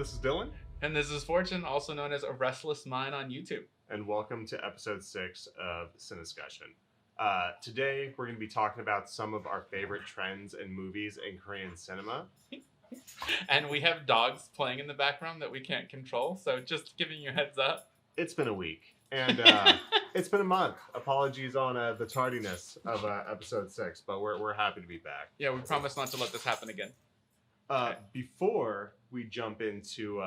This is Dillon. And this is Fortune, also known as A Restless Mind on YouTube. And welcome to episode 6 of Cinescussion. Today, we're going to be talking about some of our favorite trends and movies in Korean cinema. And we have dogs playing in the background that we can't control, so just giving you a heads up. It's been a week, and it's been a month. Apologies on the tardiness of episode 6, but we're happy to be back. Yeah, we promise not to let this happen again. Before we jump into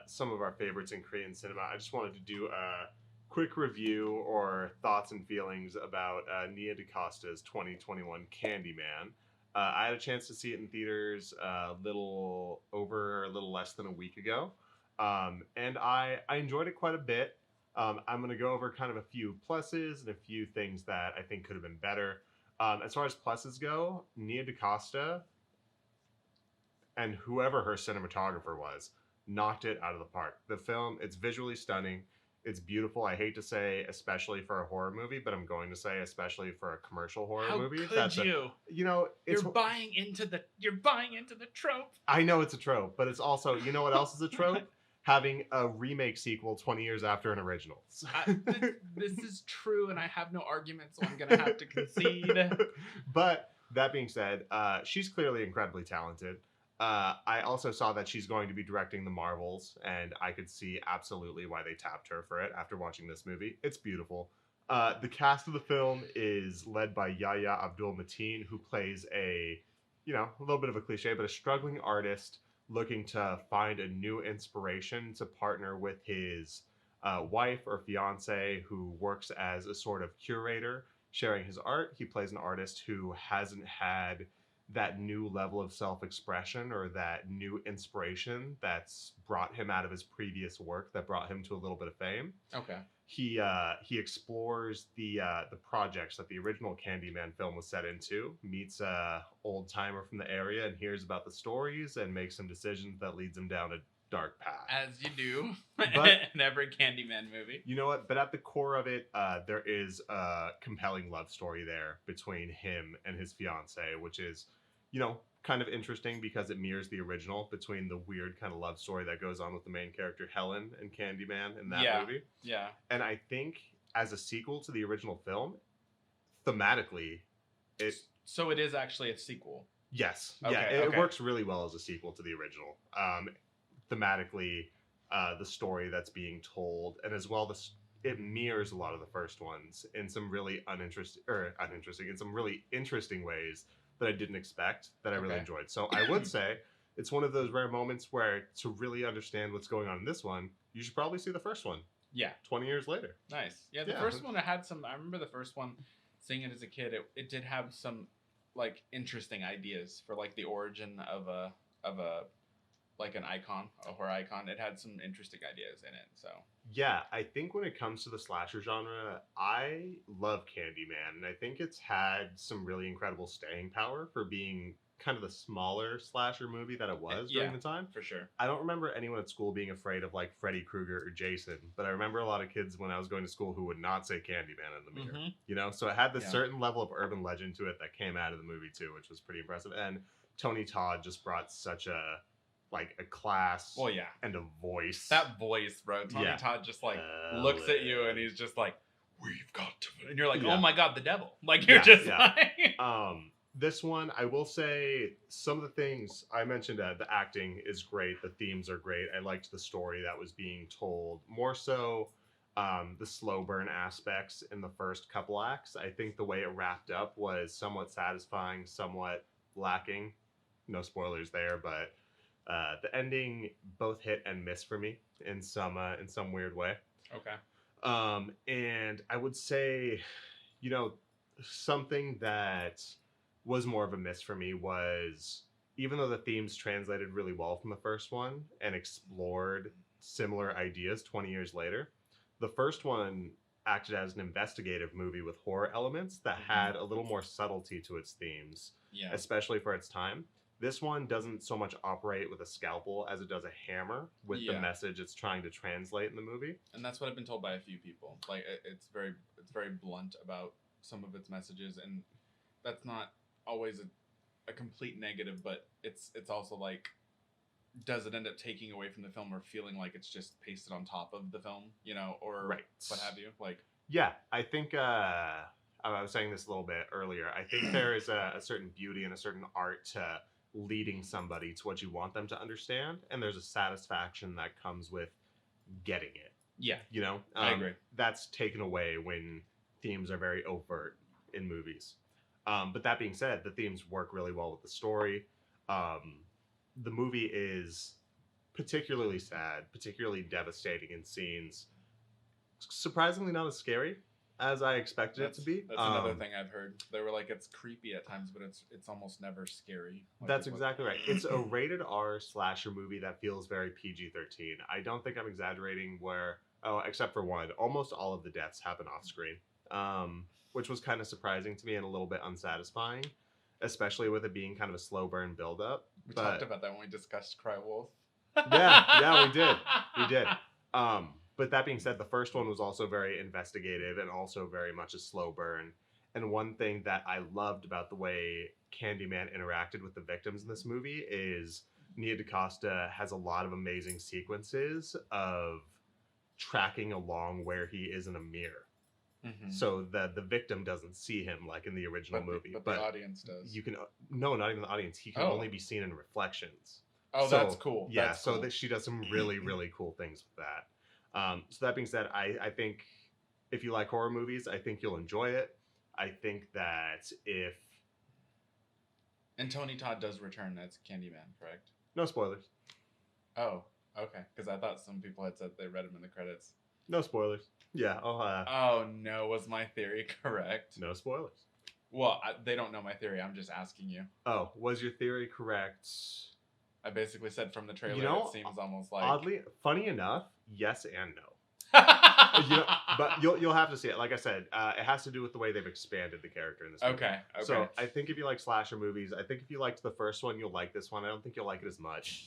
some of our favorites in Korean cinema, I just wanted to do a quick review or thoughts and feelings about Nia DaCosta's 2021 Candyman. I had a chance to see it in theaters a little less than a week ago, and I enjoyed it quite a bit. I'm going to go over kind of a few pluses and a few things that I think could have been better. As far as pluses go, Nia DaCosta and whoever her cinematographer was knocked it out of the park. The film, it's visually stunning. It's beautiful. I hate to say especially for a horror movie, but I'm going to say especially for a commercial horror movie. How could you? It's you're buying into the trope. I know it's a trope, but it's also, you know what else is a trope? Having a remake sequel 20 years after an original. This is true, and I have no argument, so I'm going to have to concede. But that being said, she's clearly incredibly talented. I also saw that she's going to be directing the Marvels, and I could see absolutely why they tapped her for it after watching this movie. It's beautiful. The cast of the film is led by Yahya Abdul-Mateen, who plays a little bit of a cliche, but a struggling artist looking to find a new inspiration to partner with his wife or fiance, who works as a sort of curator, sharing his art. He plays an artist who hasn't had that new level of self-expression or that new inspiration that's brought him out of his previous work that brought him to a little bit of fame. Okay. He explores the projects that the original Candyman film was set into, meets a old timer from the area and hears about the stories and makes some decisions that leads him down a dark path. As you do But in every Candyman movie. You know what? But at the core of it, there is a compelling love story there between him and his fiance, which is, kind of interesting because it mirrors the original between the weird kind of love story that goes on with the main character Helen and Candyman in that movie. Yeah. And I think as a sequel to the original film, thematically, So it is actually a sequel. Yes. Okay, Yeah, it okay. works really well as a sequel to the original. Thematically, the story that's being told, and as well it mirrors a lot of the first ones in some really in some really interesting ways that I didn't expect, that I really enjoyed. So I would say it's one of those rare moments where to really understand what's going on in this one, you should probably see the first one. Yeah. 20 years later. Nice. Yeah, the first one, I remember the first one, seeing it as a kid, it did have some, interesting ideas for, the origin of a an icon, a horror icon. It had some interesting ideas in it, so. Yeah, I think when it comes to the slasher genre, I love Candyman, and I think it's had some really incredible staying power for being kind of the smaller slasher movie that it was during the time. For sure. I don't remember anyone at school being afraid of, Freddy Krueger or Jason, but I remember a lot of kids when I was going to school who would not say Candyman in the mirror, So it had this certain level of urban legend to it that came out of the movie, too, which was pretty impressive. And Tony Todd just brought such a class and a voice. That voice, bro. Tony Todd just looks at you and he's just like, we've got to, and you're like, oh my God, the devil. This one, I will say some of the things I mentioned, the acting is great. The themes are great. I liked the story that was being told. More so, the slow burn aspects in the first couple acts. I think the way it wrapped up was somewhat satisfying, somewhat lacking. No spoilers there, but the ending both hit and miss for me in some weird way. Okay. And I would say, something that was more of a miss for me was, even though the themes translated really well from the first one and explored similar ideas 20 years later, the first one acted as an investigative movie with horror elements that had a little more subtlety to its themes, especially for its time. This one doesn't so much operate with a scalpel as it does a hammer with the message it's trying to translate in the movie. And that's what I've been told by a few people. It's very blunt about some of its messages, and that's not always a complete negative, but it's also does it end up taking away from the film or feeling like it's just pasted on top of the film, or Right. what have you? Like, Yeah, I think I was saying this a little bit earlier. I think there is a certain beauty and a certain art to leading somebody to what you want them to understand, and there's a satisfaction that comes with getting it. yeah, I agree. That's taken away when themes are very overt in movies. But that being said, the themes work really well with the story. The movie is particularly sad, particularly devastating in scenes. Surprisingly, not as scary as I expected it to be. That's another thing I've heard. They were like, it's creepy at times, but it's almost never scary. Like, That's exactly right. It's a rated R slasher movie that feels very PG-13. I don't think I'm exaggerating except for one, almost all of the deaths happen off screen, which was kind of surprising to me and a little bit unsatisfying, especially with it being kind of a slow burn build-up. We talked about that when we discussed Cry Wolf. Yeah, we did. But that being said, the first one was also very investigative and also very much a slow burn. And one thing that I loved about the way Candyman interacted with the victims in this movie is Nia DaCosta has a lot of amazing sequences of tracking along where he is in a mirror. Mm-hmm. So that the victim doesn't see him like in the original movie. But the audience does. No, not even the audience. He can only be seen in reflections. Oh, so, that's cool. Yeah, that's so cool. That she does some really, really cool things with that. So that being said, I think if you like horror movies, I think you'll enjoy it. I think that if... And Tony Todd does return as Candyman, correct? No spoilers. Oh, okay. Because I thought some people had said they read him in the credits. No spoilers. Yeah. Oh, no. Was my theory correct? No spoilers. Well, they don't know my theory. I'm just asking you. Oh, was your theory correct? I basically said from the trailer, it seems almost like... Oddly, funny enough, yes and no. But you'll have to see it. Like I said, it has to do with the way they've expanded the character in this movie. Okay. So I think if you like slasher movies, I think if you liked the first one, you'll like this one. I don't think you'll like it as much.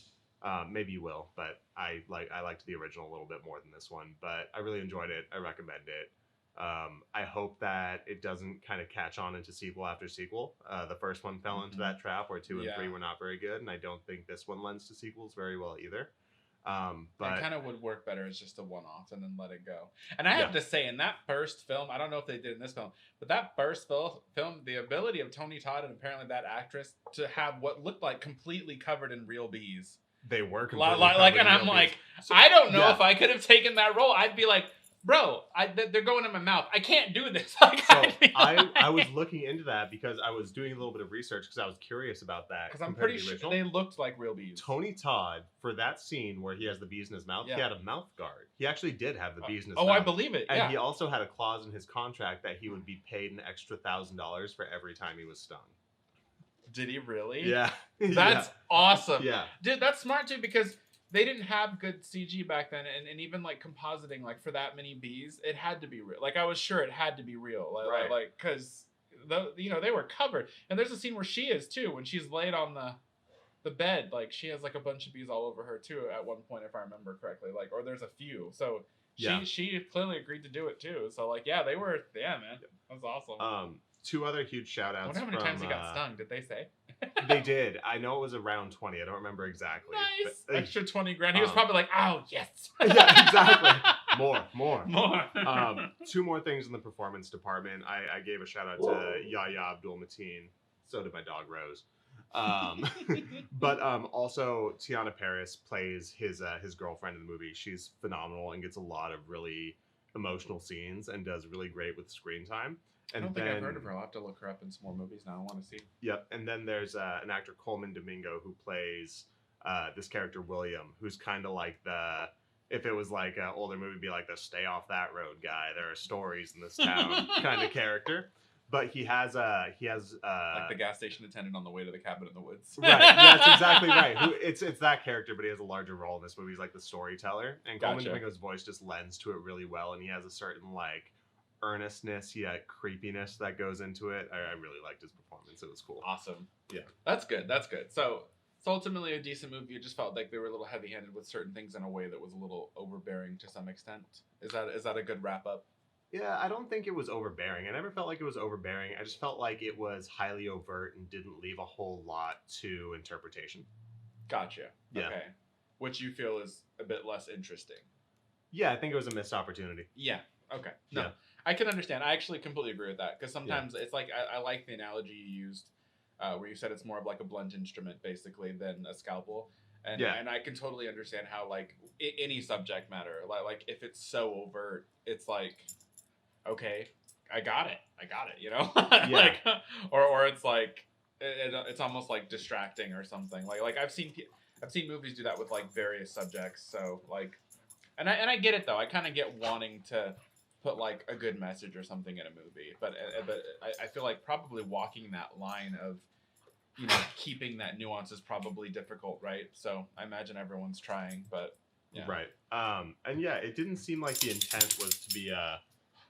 Maybe you will, but I liked the original a little bit more than this one. But I really enjoyed it. I recommend it. I hope that it doesn't kind of catch on into sequel after sequel. The first one fell into that trap where 2 and 3 were not very good, and I don't think this one lends to sequels very well either. But it kind of would work better as just a one-off and then let it go. And I have to say, in that first film, I don't know if they did in this film, but that first film, the ability of Tony Todd and apparently that actress to have what looked like completely covered in real bees. They were completely covered and I'm like, so, I don't know if I could have taken that role. I'd be like, bro, they're going in my mouth. I can't do this. Like, so I was looking into that because I was doing a little bit of research because I was curious about that. Because I'm pretty sure they looked like real bees. Tony Todd, for that scene where he has the bees in his mouth, he had a mouth guard. He actually did have the bees in his mouth. Oh, I believe it. And he also had a clause in his contract that he would be paid an extra $1,000 for every time he was stung. Did he really? Yeah. That's awesome. Yeah. Dude, that's smart too because they didn't have good CG back then, and even like compositing, like for that many bees, it had to be real. Like I was sure it had to be real, like because they were covered. And there's a scene where she is too, when she's laid on the bed, like she has like a bunch of bees all over her too at one point, if I remember correctly. Like, or there's a few. So she clearly agreed to do it too. So like, man, that was awesome. 2 other huge shout outs. I wonder how many times he got stung. Did they say? They did. I know it was around 20. I don't remember exactly. Nice. But, extra 20 grand. He was probably like, oh, yes. Yeah, exactly. More. 2 more things in the performance department. I gave a shout out to Yahya Abdul-Mateen. So did my dog, Rose. But also Tiana Paris plays his girlfriend in the movie. She's phenomenal and gets a lot of really emotional scenes and does really great with screen time. And I don't think I've heard of her. I'll have to look her up in some more movies now. I want to see. Yep. And then there's an actor, Coleman Domingo, who plays this character, William, who's kind of like if it was like an older movie, be like the stay off that road guy. There are stories in this town kind of character. But he has like the gas station attendant on the way to the cabin in the woods. Right. That's exactly right. It's that character, but he has a larger role in this movie. He's like the storyteller. And Coleman Domingo's voice just lends to it really well. And he has a certain like earnestness, creepiness that goes into it. I really liked his performance. It was cool. Awesome. Yeah. That's good. So it's ultimately a decent movie. You just felt like they were a little heavy-handed with certain things in a way that was a little overbearing to some extent. Is that a good wrap up? Yeah, I don't think it was overbearing. I never felt like it was overbearing. I just felt like it was highly overt and didn't leave a whole lot to interpretation. Gotcha. Yeah. Okay. which you feel is a bit less interesting. Yeah, I think it was a missed opportunity. Yeah. Okay. No, Yeah. I can understand. I actually completely agree with that because sometimes it's like I like the analogy you used, where you said it's more of like a blunt instrument basically than a scalpel, and I can totally understand how like any subject matter, like if it's so overt, it's like okay, I got it, you know, like or it's like it's almost like distracting or something. Like I've seen movies do that with like various subjects, so like. And I get it though. I kind of get wanting to put like a good message or something in a movie, but I feel like probably walking that line of keeping that nuance is probably difficult, right? So I imagine everyone's trying, but yeah. Right. And yeah, it didn't seem like the intent was to be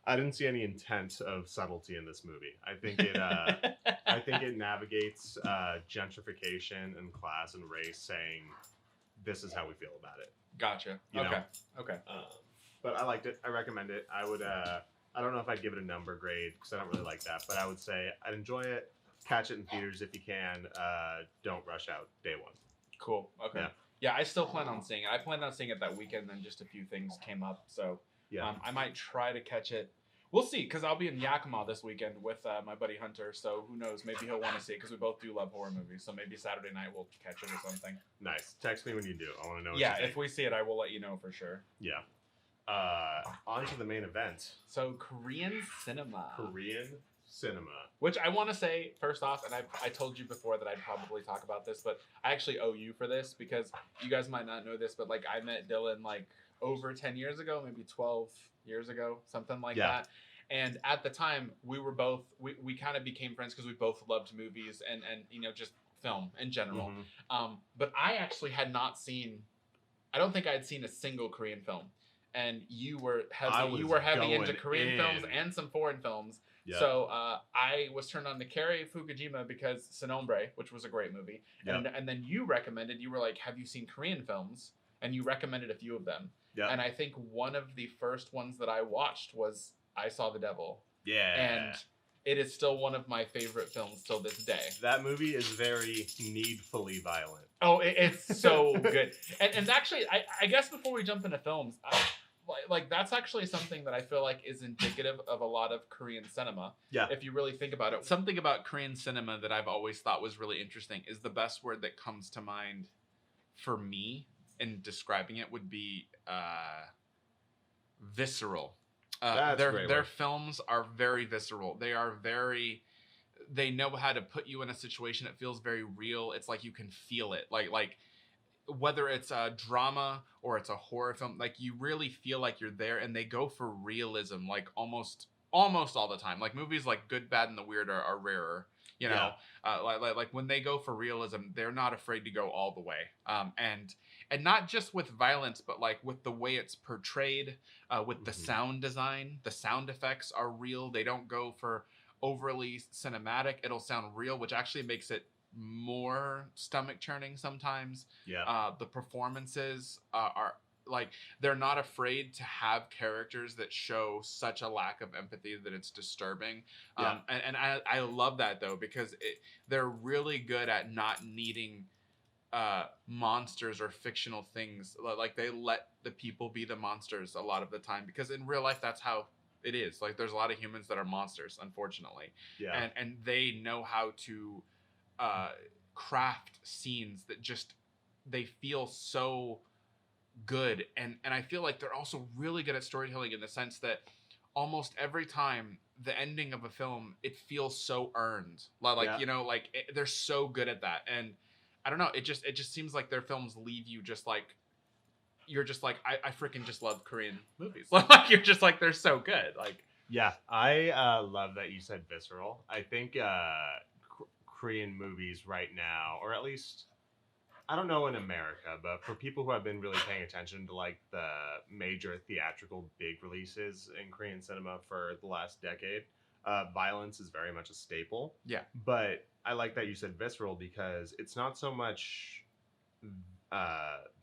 I didn't see any intent of subtlety in this movie. I think it navigates gentrification and class and race, saying this is how we feel about it. Gotcha. You know? Okay. But I liked it. I recommend it. I would. I don't know if I'd give it a number grade because I don't really like that. But I would say I'd enjoy it. Catch it in theaters if you can. Don't rush out day one. Cool. Okay. Yeah, I still plan on seeing it. I planned on seeing it that weekend, then just a few things came up. So I might try to catch it. We'll see, because I'll be in Yakima this weekend with my buddy Hunter. So who knows? Maybe he'll want to see it because we both do love horror movies. So maybe Saturday night we'll catch it or something. Nice. Text me when you do. I want to know. What yeah, if we see it, I will let you know for sure. Yeah. On to the main event. So Korean cinema. Which I want to say first off, and I told you before that I'd probably talk about this, but I actually owe you for this because you guys might not know this, but like I met Dillon like over 10 years ago, maybe 12 years ago, something like that. And at the time, we were both we kind of became friends because we both loved movies and just film in general. Mm-hmm. But I actually had not seen. I don't think I had seen a single Korean film, and you were heavy into Korean films and some foreign films. Yeah. So I was turned on to Cary Fukushima because Sin Hombre, which was a great movie, and then you recommended. You were like, "Have you seen Korean films?" And you recommended a few of them. Yeah. And I think one of the first ones that I watched was I Saw the Devil. Yeah. And it is still one of my favorite films till this day. That movie is very needfully violent. Oh, it's so good. And actually, I guess before we jump into films, like that's actually something that I feel like is indicative of a lot of Korean cinema. Yeah. If you really think about it. Something about Korean cinema that I've always thought was really interesting is the best word that comes to mind for me in describing it would be visceral. Their films are very visceral. They know how to put you in a situation that feels very real. It's like you can feel it. Like whether it's a drama or it's a horror film, like you really feel like you're there, and they go for realism like almost all the time. Like movies like Good, Bad, and the Weird are rarer. You know, like when they go for realism, they're not afraid to go all the way. And not just with violence, but like with the way it's portrayed, with the sound design. The sound effects are real. They don't go for overly cinematic. It'll sound real, which actually makes it more stomach churning sometimes. Yeah. The performances are like, they're not afraid to have characters that show such a lack of empathy that it's disturbing. Yeah. And I love that though, because they're really good at not needing monsters or fictional things. Like they let the people be the monsters a lot of the time, because in real life that's how it is. Like there's a lot of humans that are monsters, unfortunately. Yeah. And they know how to craft scenes that just, they feel so good. And I feel like they're also really good at storytelling in the sense that almost every time the ending of a film, it feels so earned. They're so good at that. And I don't know, it just seems like their films leave you just like, you're just like, I freaking just love Korean movies. Like you're just like, they're so good. Like, yeah, I love that you said visceral. I think Korean movies right now, or at least, I don't know in America, but for people who have been really paying attention to like the major theatrical big releases in Korean cinema for the last decade, violence is very much a staple. Yeah. But I like that you said visceral, because it's not so much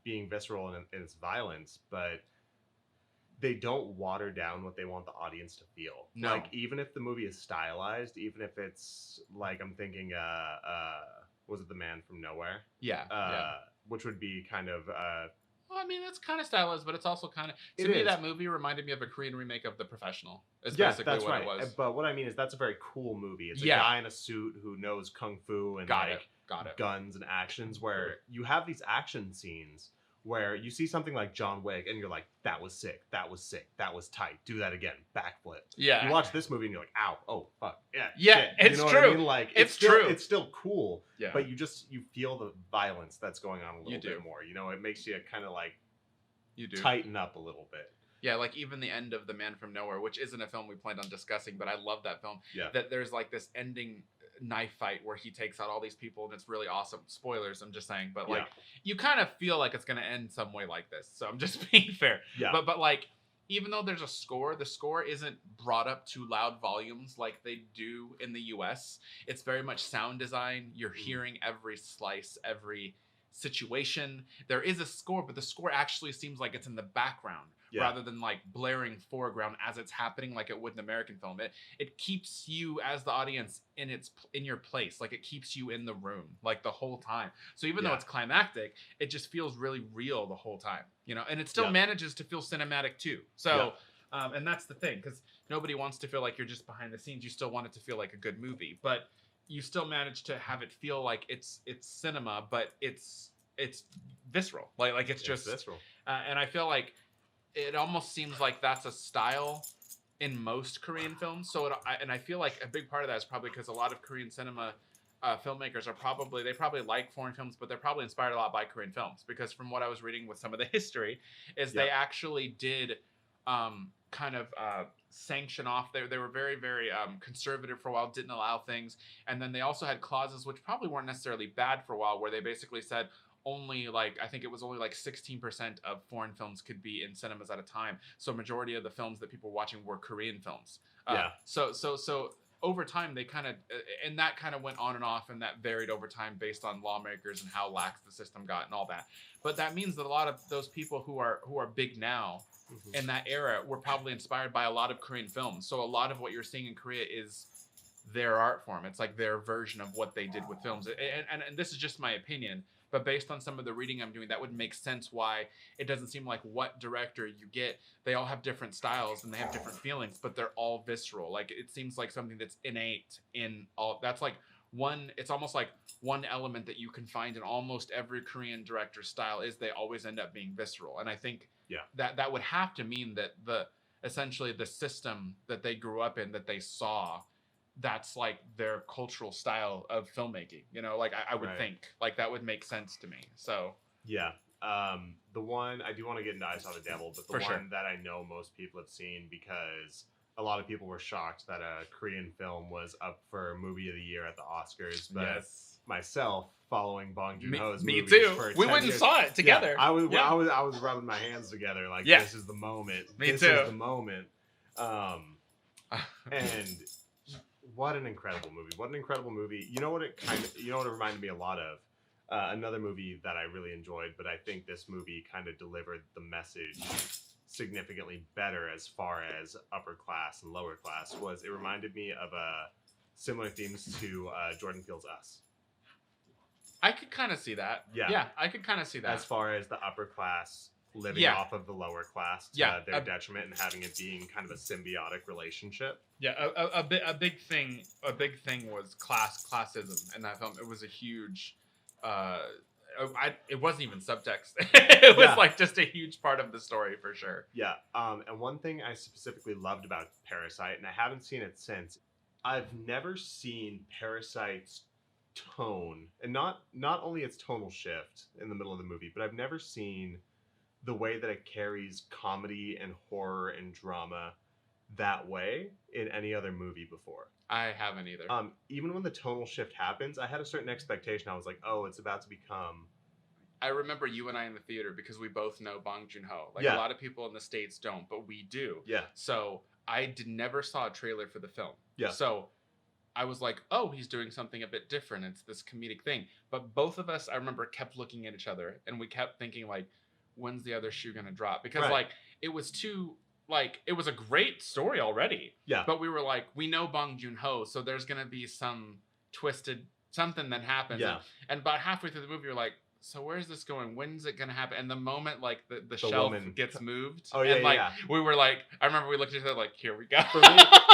being visceral in its violence, but they don't water down what they want the audience to feel. No. Like, even if the movie is stylized, even if it's like, I'm thinking, was it The Man from Nowhere? Yeah. which would be kind of Well, I mean, it's kind of stylized, but it's also kind of to It me is. that movie reminded me of a Korean remake of The Professional. Is yeah, basically that's what right. it was. But what I mean is that's a very cool movie. It's a Yeah. guy in a suit who knows kung fu and Got like it. Got it. guns and actions, where you have these action scenes where you see something like John Wick and you're like, that was sick, that was sick, that was tight, do that again, backflip. Yeah. You watch this movie and you're like, ow, oh fuck, yeah, Yeah, shit. it's you know true. What I mean? Like It's still, true. It's still cool, Yeah. but you feel the violence that's going on a little You do. bit more. You know, it makes you kind of like You do. tighten up a little bit. Yeah, like even the end of The Man from Nowhere, which isn't a film we planned on discussing, but I love that film. Yeah. That there's like this ending knife fight where he takes out all these people and it's really awesome. Spoilers, I'm just saying, but like you kind of feel like it's gonna end some way like this. So I'm just being fair. Yeah. But like even though there's a score, the score isn't brought up to loud volumes like they do in the US. It's very much sound design. You're hearing every slice, every situation. There is a score, but the score actually seems like it's in the background rather than like blaring foreground as it's happening like it would in American film. It keeps you as the audience in your place. Like it keeps you in the room like the whole time. So even though it's climactic, it just feels really real the whole time, you know, and it still manages to feel cinematic too. So and that's the thing, because nobody wants to feel like you're just behind the scenes. You still want it to feel like a good movie, but you still manage to have it feel like it's cinema, but it's visceral. Like it's just visceral. And I feel like it almost seems like that's a style in most Korean films. So I feel like a big part of that is probably because a lot of Korean cinema filmmakers are probably like foreign films, but they're probably inspired a lot by Korean films, because from what I was reading with some of the history is they actually did kind of sanction off. They were very, very conservative for a while, didn't allow things. And then they also had clauses which probably weren't necessarily bad for a while, where they basically said only like, I think it was only like 16% of foreign films could be in cinemas at a time. So majority of the films that people were watching were Korean films. So over time they kind of, and that kind of went on and off, and that varied over time based on lawmakers and how lax the system got and all that. But that means that a lot of those people who are big now in that era were probably inspired by a lot of Korean films. So a lot of what you're seeing in Korea is their art form. It's like their version of what they did with films. And this is just my opinion, but based on some of the reading I'm doing, that would make sense why it doesn't seem like what director you get. They all have different styles and they have different feelings, but they're all visceral. Like it seems like something that's innate in all. That's like it's almost like one element that you can find in almost every Korean director's style is they always end up being visceral. And I think that would have to mean that essentially the system that they grew up in, that they saw, that's like their cultural style of filmmaking, you know, like I would think like that would make sense to me. So the one I do want to get into I Saw the Devil, but the one that I know most people have seen, because a lot of people were shocked that a Korean film was up for Movie of the Year at the Oscars. But myself, following Bong Joon-ho's me movies too. for We 10 went and years, saw it together. I was rubbing my hands together like this is the moment. This is the moment. And what an incredible movie! What an incredible movie! You know what it reminded me a lot of? Another movie that I really enjoyed, but I think this movie kind of delivered the message significantly better as far as upper class and lower class. It reminded me of similar themes to Jordan Peele's Us. I could kind of see that. Yeah, I could kind of see that. As far as the upper class living off of the lower class to their detriment, and having it being kind of a symbiotic relationship. Yeah, a big thing was classism in that film. It was a huge. It wasn't even subtext. It was like just a huge part of the story for sure. Yeah. And one thing I specifically loved about Parasite, and I haven't seen it since, I've never seen Parasite's tone, and not only its tonal shift in the middle of the movie, but I've never seen the way that it carries comedy and horror and drama that way in any other movie before. I haven't either. Even when the tonal shift happens, I had a certain expectation. I was like, oh, it's about to become... I remember you and I in the theater because we both know Bong Joon-ho. Like a lot of people in the States don't, but we do. Yeah. So I never saw a trailer for the film. Yeah. So I was like, oh, he's doing something a bit different. It's this comedic thing. But both of us, I remember, kept looking at each other and we kept thinking like, when's the other shoe gonna drop? Because like it was too... Like, it was a great story already. Yeah. But we were like, we know Bong Joon-ho, so there's going to be some twisted something that happens. Yeah. And about halfway through the movie, you're like, so where's this going? When's it gonna happen? And the moment like the shelf woman gets moved, Oh yeah, and like yeah. we were like, I remember we looked at each other like, here we go.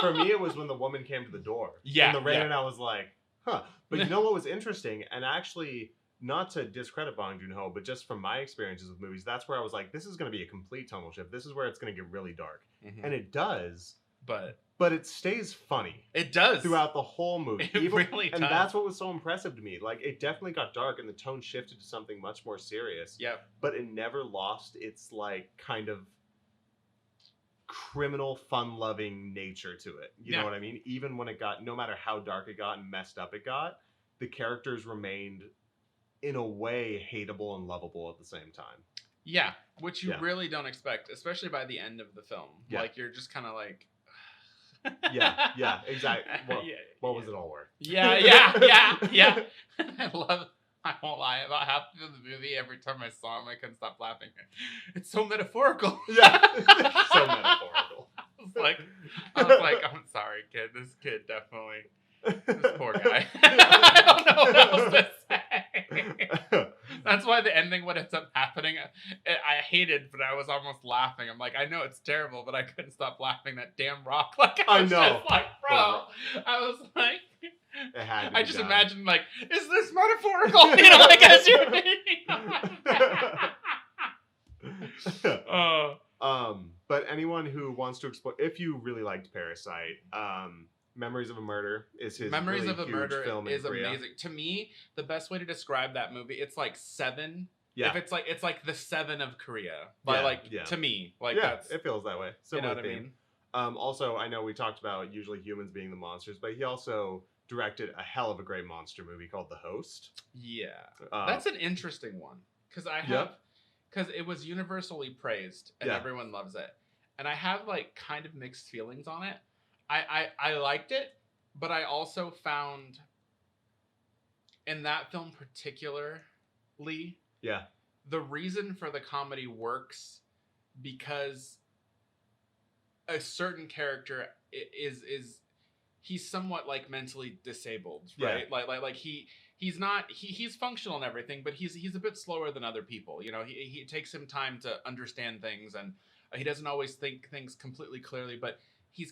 For me, it was when the woman came to the door. Yeah, in the rain, yeah. and I was like, huh. But you know what was interesting, and actually, not to discredit Bong Joon-ho, but just from my experiences with movies, that's where I was like, this is going to be a complete tonal shift. This is where it's going to get really dark, and it does. But it stays funny. It does throughout the whole movie. It really does. And that's what was so impressive to me. Like, it definitely got dark, and the tone shifted to something much more serious. Yep. But it never lost its like kind of criminal, fun-loving nature to it. You know what I mean? Even when it got, no matter how dark it got and messed up it got, the characters remained, in a way, hateable and lovable at the same time. Yeah, which you really don't expect, especially by the end of the film. Yeah. Like, you're just kind of like... yeah, exactly. Well, what was it all worth? Yeah. I won't lie, about half of the movie, every time I saw him, I couldn't stop laughing. It's so metaphorical. Yeah, so metaphorical. I was like, I'm sorry, kid. This kid definitely, this poor guy. I don't know what else to say. That's why the ending, what ends up happening, I hated, but I was almost laughing. I'm like, I know it's terrible, but I couldn't stop laughing. That damn rock. Like, I was just like, bro. I was like, I just imagined, like, is this metaphorical? You know, like, as you're but anyone who wants to explore, if you really liked Parasite, Memories of a Murder is his Memories really of a huge Murder film is in Korea. amazing. To me, the best way to describe that movie, it's like Seven. Yeah. If it's like the Seven of Korea. To me, like, that's, it feels that way. Similar, you know what theme. I mean? Also, I know we talked about usually humans being the monsters, but he also directed a hell of a great monster movie called The Host. Yeah. That's an interesting one. Because it was universally praised and everyone loves it. And I have like kind of mixed feelings on it. I liked it, but I also found in that film particularly, the reason for the comedy works because a certain character is he's somewhat like mentally disabled, right? Like he's functional and everything, but he's a bit slower than other people. You know, he takes him time to understand things, and he doesn't always think things completely clearly, but he's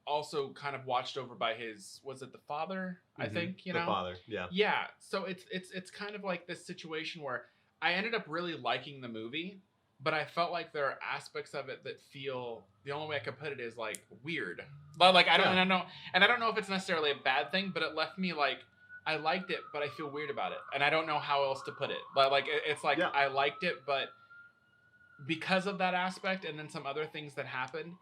also kind of watched over by his, was it the father? I think, you know, the father. Yeah. So it's kind of like this situation where I ended up really liking the movie, but I felt like there are aspects of it that feel, the only way I could put it is like weird. But like, I don't know if it's necessarily a bad thing, but it left me like, I liked it, but I feel weird about it. And I don't know how else to put it. But like, it's like, I liked it, but because of that aspect and then some other things that happened,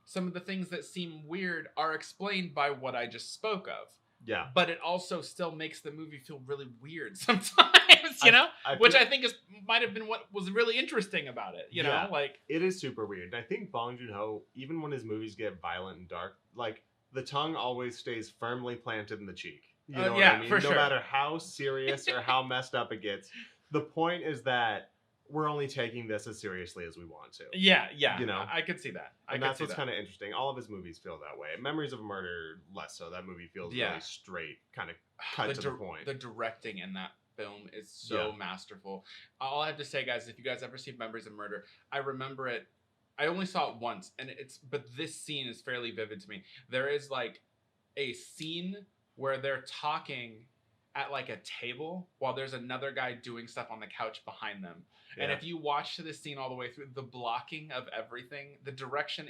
some of the things that seem weird are explained by what I just spoke of. Yeah. But it also still makes the movie feel really weird sometimes, you know? Which I think might have been what was really interesting about it, you know? Like, it is super weird. And I think Bong Joon-ho, even when his movies get violent and dark, like, the tongue always stays firmly planted in the cheek. You know what I mean? For sure. No matter how serious or how messed up it gets, the point is that we're only taking this as seriously as we want to. Yeah. You know? I could see that. And that's what's kind of interesting. All of his movies feel that way. Memories of a Murder, less so. That movie feels really straight, kind of cut to the point. The directing in that film is so masterful. All I have to say, guys, if you guys ever see Memories of Murder, I remember it. I only saw it once, but this scene is fairly vivid to me. There is like a scene where they're talking at like a table while there's another guy doing stuff on the couch behind them. And if you watch this scene all the way through, the blocking of everything, the direction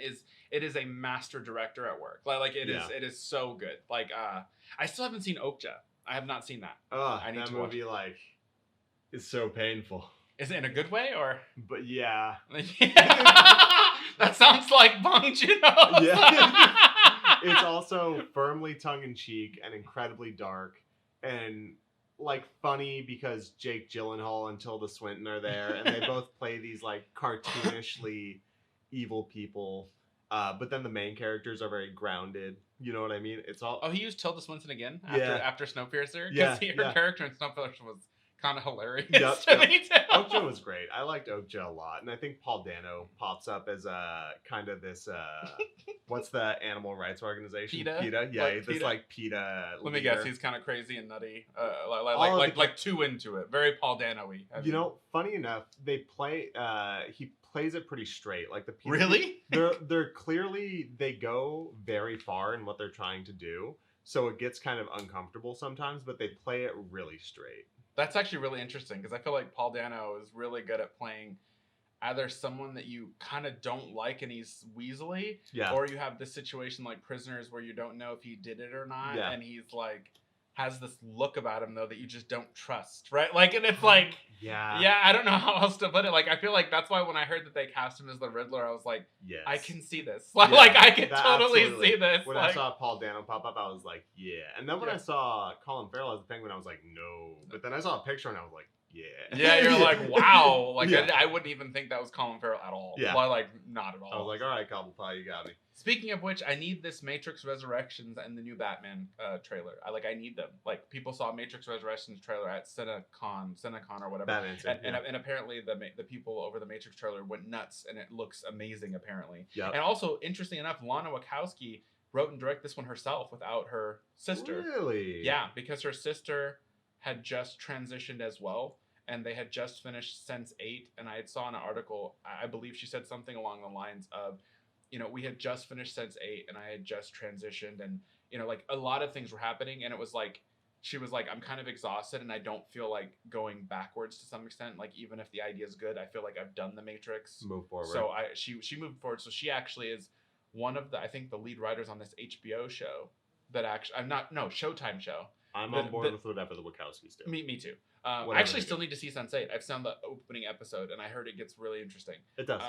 it is a master director at work. Like it is so good. Like I still haven't seen Okja. I have not seen that. I need that to movie watch. like is so painful. Is it in a good way or? But yeah. That sounds like Bong Joon-ho. Yeah. It's also firmly tongue-in-cheek and incredibly dark and like funny because Jake Gyllenhaal and Tilda Swinton are there and they both play these like cartoonishly evil people. But then the main characters are very grounded. You know what I mean? It's all. Oh, he used Tilda Swinton again after Snowpiercer? Yeah. Because her character in Snowpiercer was kind of hilarious Yep, to me too. Okja was great. I liked Okja a lot, and I think Paul Dano pops up as a kind of this. What's the animal rights organization? PETA? Yeah, Like this PETA? like PETA. Let me leader. guess, he's kind of crazy and nutty, All of the like too into it. Very Paul Dano-y. You know, funny enough, they play. He plays it pretty straight. Like the PETA, Really? they're clearly they go very far in what they're trying to do, so it gets kind of uncomfortable sometimes. But they play it really straight. That's actually really interesting because I feel like Paul Dano is really good at playing either someone that you kind of don't like and he's weaselly, Yeah. or you have this situation like Prisoners where you don't know if he did it or not, Yeah. and he's like has this look about him though that you just don't trust, right? Like, and it's like, yeah, I don't know how else to put it. Like, I feel like that's why when I heard that they cast him as the Riddler, I was like, yes, I can see this. Like, I can totally absolutely. see this. When like, I saw Paul Dano pop up, I was like, yeah. And then when I saw Colin Farrell as the Penguin, I was like, no. But then I saw a picture and I was like, yeah. Yeah, you're like, wow. Like, Yeah. I wouldn't even think that was Colin Farrell at all. Yeah. Like, not at all. I was like, all right, Cobblepie, you got me. Speaking of which, I need this Matrix Resurrections and the new Batman trailer. I need them. Like, people saw Matrix Resurrections trailer at Cinecon or whatever. Batman and apparently the people over the Matrix trailer went nuts, and it looks amazing, apparently. Yep. And also, interesting enough, Lana Wachowski wrote and directed this one herself without her sister. Really? Yeah, because her sister had just transitioned as well, and they had just finished Sense8, and I had saw in an article, I believe she said something along the lines of, you know, we had just finished Sense8 and I had just transitioned, and, you know, like a lot of things were happening, and it was like, she was like, I'm kind of exhausted and I don't feel like going backwards to some extent. Like, even if the idea is good, I feel like I've done the Matrix. Move forward. So she moved forward. So she actually is one of the, I think, the lead writers on this HBO show that actually, Showtime show. I'm on board with whatever the Wachowskis do. Me too. I actually still need to see Sense8. I've seen the opening episode, and I heard it gets really interesting. It does.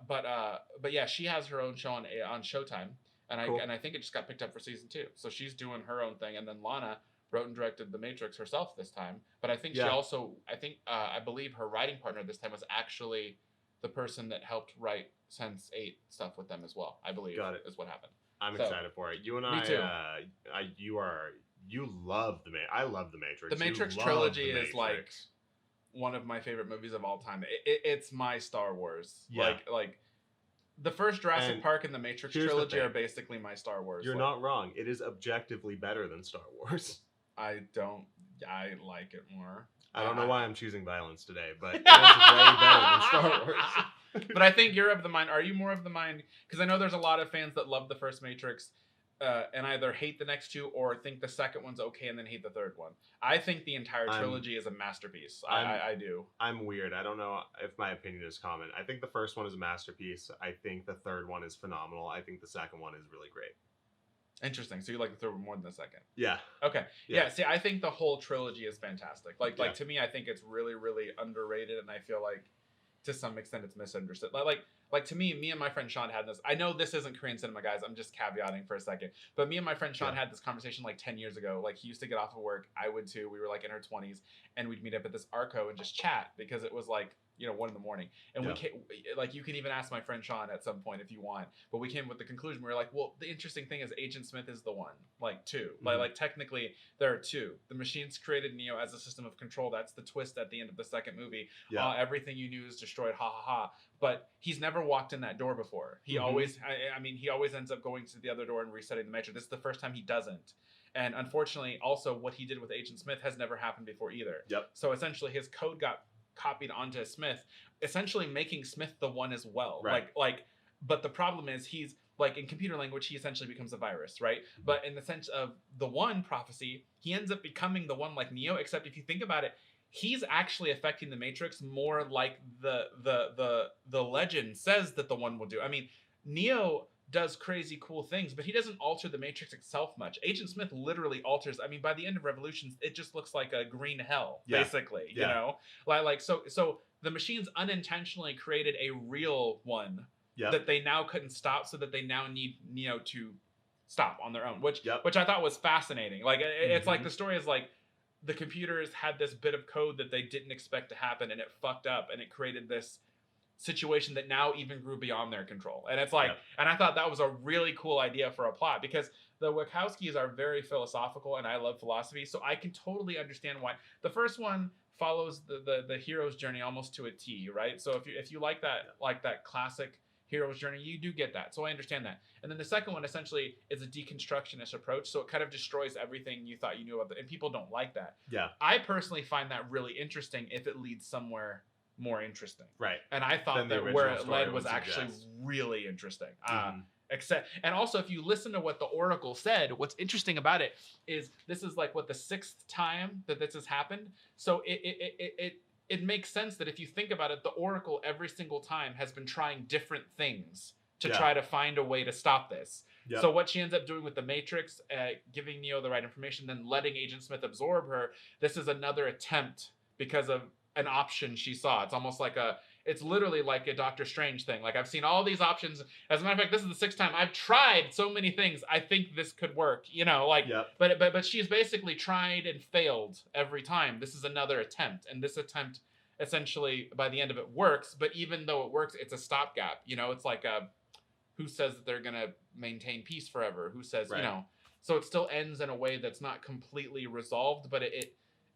But yeah, she has her own show on Showtime, and Cool. I think it just got picked up for season 2. So she's doing her own thing, and then Lana wrote and directed The Matrix herself this time. But I think she also, I believe her writing partner this time was actually the person that helped write Sense8 stuff with them as well. I believe. Got it. Is what happened. I'm excited for it. You and I, too. You love I love The Matrix. The Matrix trilogy is like one of my favorite movies of all time. It's my Star Wars. Yeah. Like the first Jurassic Park and the Matrix trilogy are basically my Star Wars. You're not wrong. It is objectively better than Star Wars. I like it more. I don't know why I'm choosing violence today, but it is way better than Star Wars. But I think you're of the mind. Are you more of the mind? Because I know there's a lot of fans that love the first Matrix and either hate the next two or think the second one's okay and then hate the third one. I think the entire trilogy is a masterpiece. I do. I'm weird. I don't know if my opinion is common. I think the first one is a masterpiece. I think the third one is phenomenal. I think the second one is really great. Interesting. So you like the third one more than the second? Yeah. Okay. Yeah. See, I think the whole trilogy is fantastic. Like to me, I think it's really, really underrated, and I feel like to some extent it's misunderstood. Like to me and my friend Sean had this. I know this isn't Korean cinema, guys. I'm just caveating for a second. But me and my friend Sean had this conversation like 10 years ago. Like, he used to get off of work. I would too. We were like in our 20s, and we'd meet up at this Arco and just chat because it was like, 1 a.m. And we came, like, you can even ask my friend Sean at some point if you want. But we came with the conclusion. We were like, well, the interesting thing is Agent Smith is the one. Like, 2. Mm-hmm. Like technically there are 2. The machines created Neo as a system of control. That's the twist at the end of the second movie. Yeah. Everything you knew is destroyed. Ha ha ha. But he's never walked in that door before. He always, he always ends up going to the other door and resetting the Matrix. This is the first time he doesn't. And unfortunately, also what he did with Agent Smith has never happened before either. Yep. So essentially his code got copied onto Smith, essentially making Smith the one as well. Right. But the problem is he's like, in computer language, he essentially becomes a virus, right? But in the sense of the one prophecy, he ends up becoming the one like Neo, except if you think about it, he's actually affecting the Matrix more like the legend says that the one will do. I mean, Neo does crazy cool things, but he doesn't alter the Matrix itself much. Agent Smith literally alters. I mean, by the end of Revolutions, it just looks like a green hell, basically. You know, so the machines unintentionally created a real one that they now couldn't stop, so that they now need Neo to stop on their own, which I thought was fascinating. Like, it's like the story is like the computers had this bit of code that they didn't expect to happen, and it fucked up, and it created this situation that now even grew beyond their control. And it's like, and I thought that was a really cool idea for a plot, because the Wachowskis are very philosophical, and I love philosophy, so I can totally understand why. The first one follows the hero's journey almost to a T, right? So if you like that classic hero's journey, you do get that. So I understand that. And then the second one essentially is a deconstructionist approach. So it kind of destroys everything you thought you knew about and people don't like that. Yeah. I personally find that really interesting if it leads somewhere more interesting. Right. And I thought that where it led was actually really interesting. And also if you listen to what the Oracle said, what's interesting about it is this is like what the 6th time that this has happened. So it makes sense that if you think about it, the Oracle every single time has been trying different things to try to find a way to stop this. Yep. So what she ends up doing with the Matrix, giving Neo the right information, then letting Agent Smith absorb her, this is another attempt because of an option she saw. It's almost like it's literally like a Doctor Strange thing. Like I've seen all these options. As a matter of fact, this is the 6th time I've tried so many things. I think this could work, but she's basically tried and failed every time. This is another attempt. And this attempt essentially by the end of it works. But even though it works, it's a stopgap. It's like who says that they're going to maintain peace forever? Who says, so it still ends in a way that's not completely resolved, but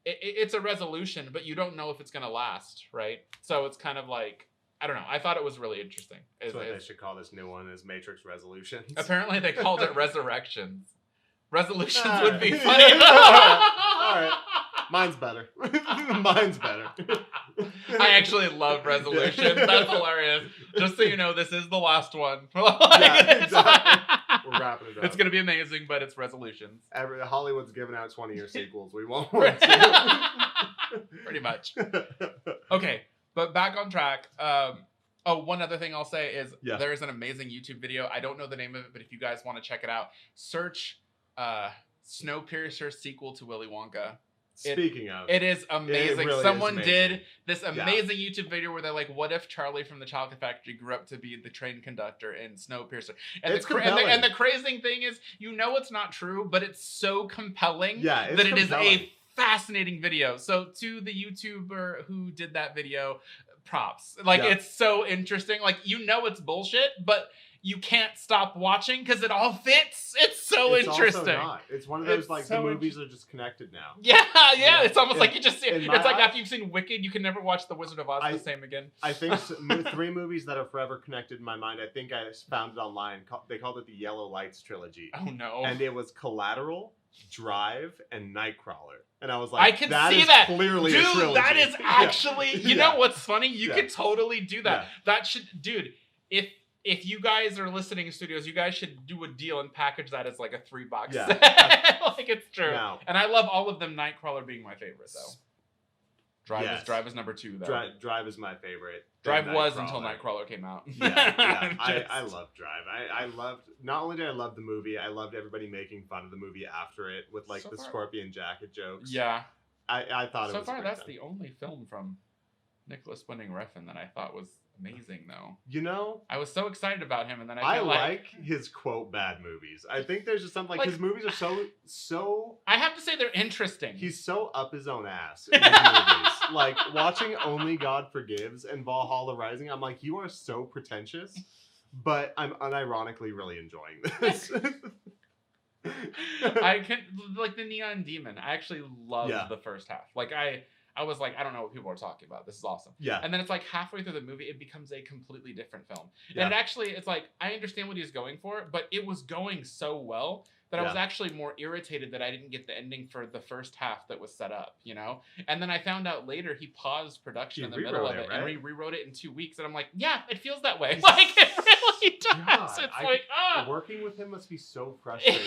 it's a resolution, but you don't know if it's going to last, right? So it's kind of like, I don't know. I thought it was really interesting. That's what they should call this new one is Matrix Resolutions. Apparently they called it Resurrections. Resolutions would be funny. All right. Mine's better. Mine's better. I actually love Resolutions. That's hilarious. Just so you know, this is the last one. Exactly. We're wrapping it up. It's going to be amazing, but it's Resolutions. Hollywood's giving out 20-year sequels. We won't want to. Pretty much. Okay, but back on track. One other thing I'll say is there is an amazing YouTube video. I don't know the name of it, but if you guys want to check it out, search Snowpiercer sequel to Willy Wonka. Speaking of, it is amazing. Really Someone did this amazing YouTube video where they're like, "What if Charlie from the Chocolate Factory grew up to be the train conductor in Snowpiercer?" And and the crazy thing is, it's not true, but it's so compelling that it is a fascinating video. So to the YouTuber who did that video, props. It's so interesting. It's bullshit, but you can't stop watching because it all fits. It's so interesting. Also not. It's one of those the movies are just connected now. Yeah. It's almost like you just see it. It's like after you've seen Wicked, you can never watch The Wizard of Oz the same again. I think 3 movies that are forever connected in my mind. I think I found it online. They called it the Yellow Lights trilogy. Oh no! And it was Collateral, Drive, and Nightcrawler. And I was like, I can see that. Clearly, dude, a trilogy. That is actually. You know what's funny? You could totally do that. That should, dude. If you guys are listening in studios, you guys should do a deal and package that as like a $3 set. It's true. Now, and I love all of them. Nightcrawler being my favorite though. Drive is number 2 though. Drive is my favorite. Drive was until Nightcrawler came out. I love Drive. I loved, not only did I love the movie, I loved everybody making fun of the movie after it with the scorpion jacket jokes. Yeah. I thought it was so far that's the only film from Nicholas Winding Refn that I thought was amazing though. I was so excited about him, and then I like his quote bad movies. I think there's just something his movies are so I have to say they're interesting. He's so up his own ass in his movies. Watching Only God Forgives and Valhalla Rising, I'm like, you are so pretentious, but I'm unironically really enjoying this. I can the Neon Demon. I actually love the first half. I was like, I don't know what people are talking about. This is awesome. Yeah. And then it's halfway through the movie, it becomes a completely different film. Yeah. And it's I understand what he's going for, but it was going so well that I was actually more irritated that I didn't get the ending for the first half that was set up, And then I found out later he paused production in the middle of it and rewrote it in 2 weeks. And I'm like, yeah, it feels that way. It really does. God, working with him must be so frustrating.